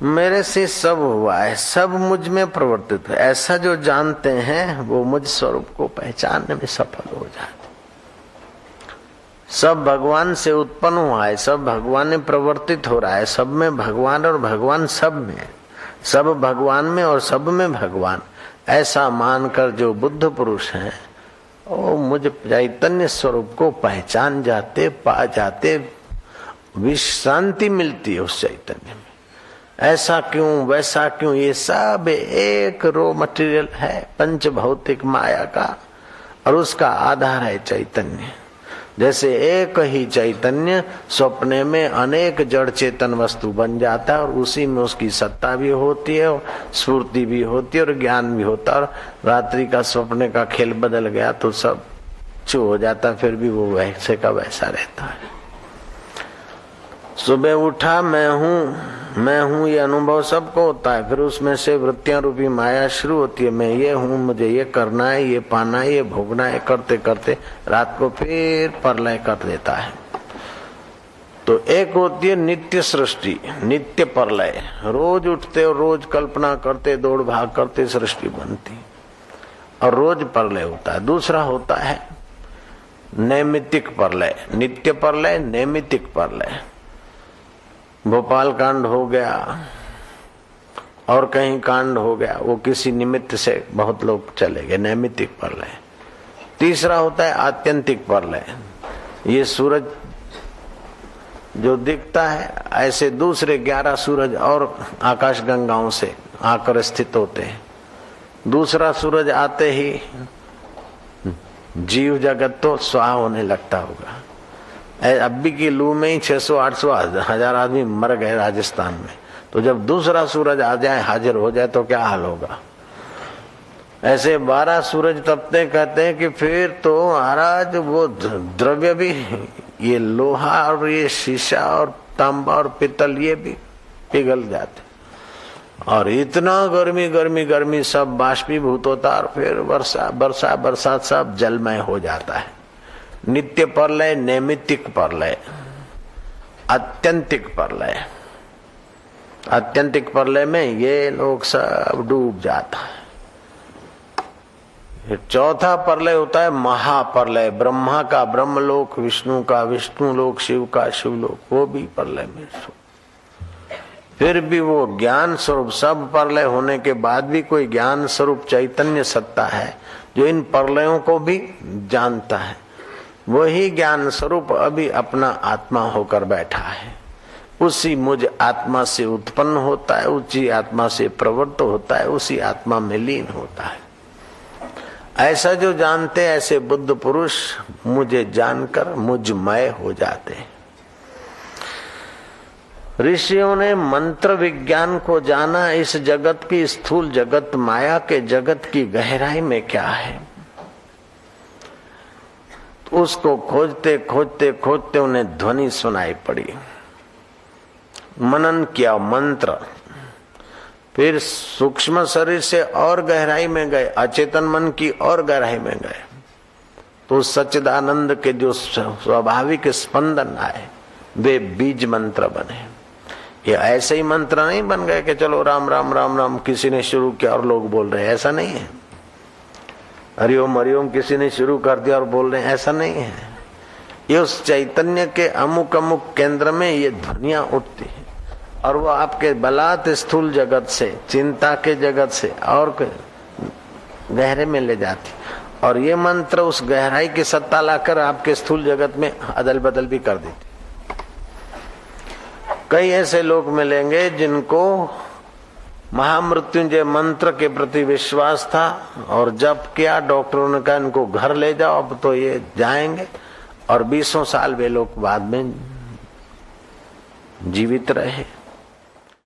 मेरे से सब हुआ है, सब मुझ में प्रवर्तित है, ऐसा जो जानते हैं वो मुझ स्वरूप को पहचानने में सफल हो जाते। सब भगवान से उत्पन्न हुआ है, सब भगवान में प्रवर्तित हो रहा है, सब में भगवान और भगवान सब में, सब भगवान में और सब में भगवान, ऐसा मानकर जो बुद्ध पुरुष हैं ओ मुझ चैतन्य स्वरूप को पहचान जाते, पा जाते, विश्रांति मिलती है उस चैतन्य में। ऐसा क्यों वैसा क्यों, ये सब एक रो मटेरियल है पंच भौतिक माया का, और उसका आधार है चैतन्य। जैसे एक ही चैतन्य सपने में अनेक जड़ चेतन वस्तु बन जाता है और उसी में उसकी सत्ता भी होती है, स्फूर्ति भी होती है और ज्ञान भी होता है। और रात्रि का स्वप्न का खेल बदल गया तो सब चू हो जाता, फिर भी वो वैसे का वैसा रहता है। सुबह उठा मैं हूँ ये अनुभव सबको होता है, फिर उसमें से वृत्तियां रूपी माया शुरू होती है। मैं ये हूँ, मुझे ये करना है, ये पाना है, ये भोगना है, करते करते रात को फिर प्रलय कर देता है। तो एक होती है नित्य सृष्टि, नित्य प्रलय, रोज उठते और रोज कल्पना करते, दौड़ भाग करते सृष्टि बनती और रोज प्रलय होता है। दूसरा होता है नैमित्तिक प्रलय, नित्य प्रलय, नैमित्तिक प्रलय। भोपाल कांड हो गया और कहीं कांड हो गया, वो किसी निमित्त से बहुत लोग चले गए, नैमित्तिक प्रलय। तीसरा होता है आत्यंतिक प्रलय। ये सूरज जो दिखता है, ऐसे दूसरे 11 सूरज और आकाश गंगाओं से आकर स्थित होते हैं। दूसरा सूरज आते ही जीव जगत तो स्वाहा होने लगता होगा। अभी की लू में ही 600, 800, 1000 आदमी मर गए राजस्थान में, तो जब दूसरा सूरज आ जाए, हाजिर हो जाए, तो क्या हाल होगा। ऐसे 12 सूरज तपते, कहते हैं कि फिर तो महाराज वो द्रव्य भी, ये लोहा और ये शीशा और तांबा और पित्तल, ये भी पिघल जाते और इतना गर्मी गर्मी गर्मी सब बाष्पीभूत होता और फिर बरसात सब जलमय हो जाता है। नित्य प्रलय, नैमित्तिक प्रलय, आत्यंतिक प्रलय। आत्यंतिक प्रलय में ये लोग सब डूब जाता है। फिर चौथा प्रलय होता है महाप्रलय, ब्रह्मा का ब्रह्मलोक, विष्णु का विष्णुलोक, शिव का शिवलोक, वो भी प्रलय में। फिर भी वो ज्ञान स्वरूप, सब प्रलय होने के बाद भी कोई ज्ञान स्वरूप चैतन्य सत्ता है जो इन प्रलयों को भी जानता है। वही ज्ञान स्वरूप अभी अपना आत्मा होकर बैठा है। उसी मुझ आत्मा से उत्पन्न होता है, उसी आत्मा से प्रवृत्त होता है, उसी आत्मा में लीन होता है। ऐसा जो जानते, ऐसे बुद्ध पुरुष मुझे जानकर मुझमय हो जाते हैं। ऋषियों ने मंत्र विज्ञान को जाना, इस जगत की स्थूल जगत माया के जगत की गहराई में क्या है, उसको खोजते खोजते खोजते उन्हें ध्वनि सुनाई पड़ी। मनन किया मंत्र, फिर सूक्ष्म शरीर से और गहराई में गए, अचेतन मन की और गहराई में गए, तो सच्चिदानंद के जो स्वाभाविक स्पंदन आए वे बीज मंत्र बने। ये ऐसे ही मंत्र नहीं बन गए कि चलो राम राम राम राम किसी ने शुरू किया और लोग बोल रहे हैं, ऐसा नहीं है। हरिओम हरिओम किसी ने शुरू कर दिया और बोल रहे हैं, ऐसा नहीं है। ये उस चैतन्य के अमुक अमुक केंद्र में ये ध्वनियां उठती है और वो आपके बलात् स्थूल जगत से, चिंता के जगत से और गहरे में ले जाती, और ये मंत्र उस गहराई की सत्ता लाकर आपके स्थूल जगत में अदल बदल भी कर देती। कई ऐसे लोग मिलेंगे जिनको महामृत्युंजय मंत्र के प्रति विश्वास था और जब किया, डॉक्टरों ने कहा इनको घर ले जाओ, अब तो ये जाएंगे, और 20 साल वे लोग बाद में जीवित रहे।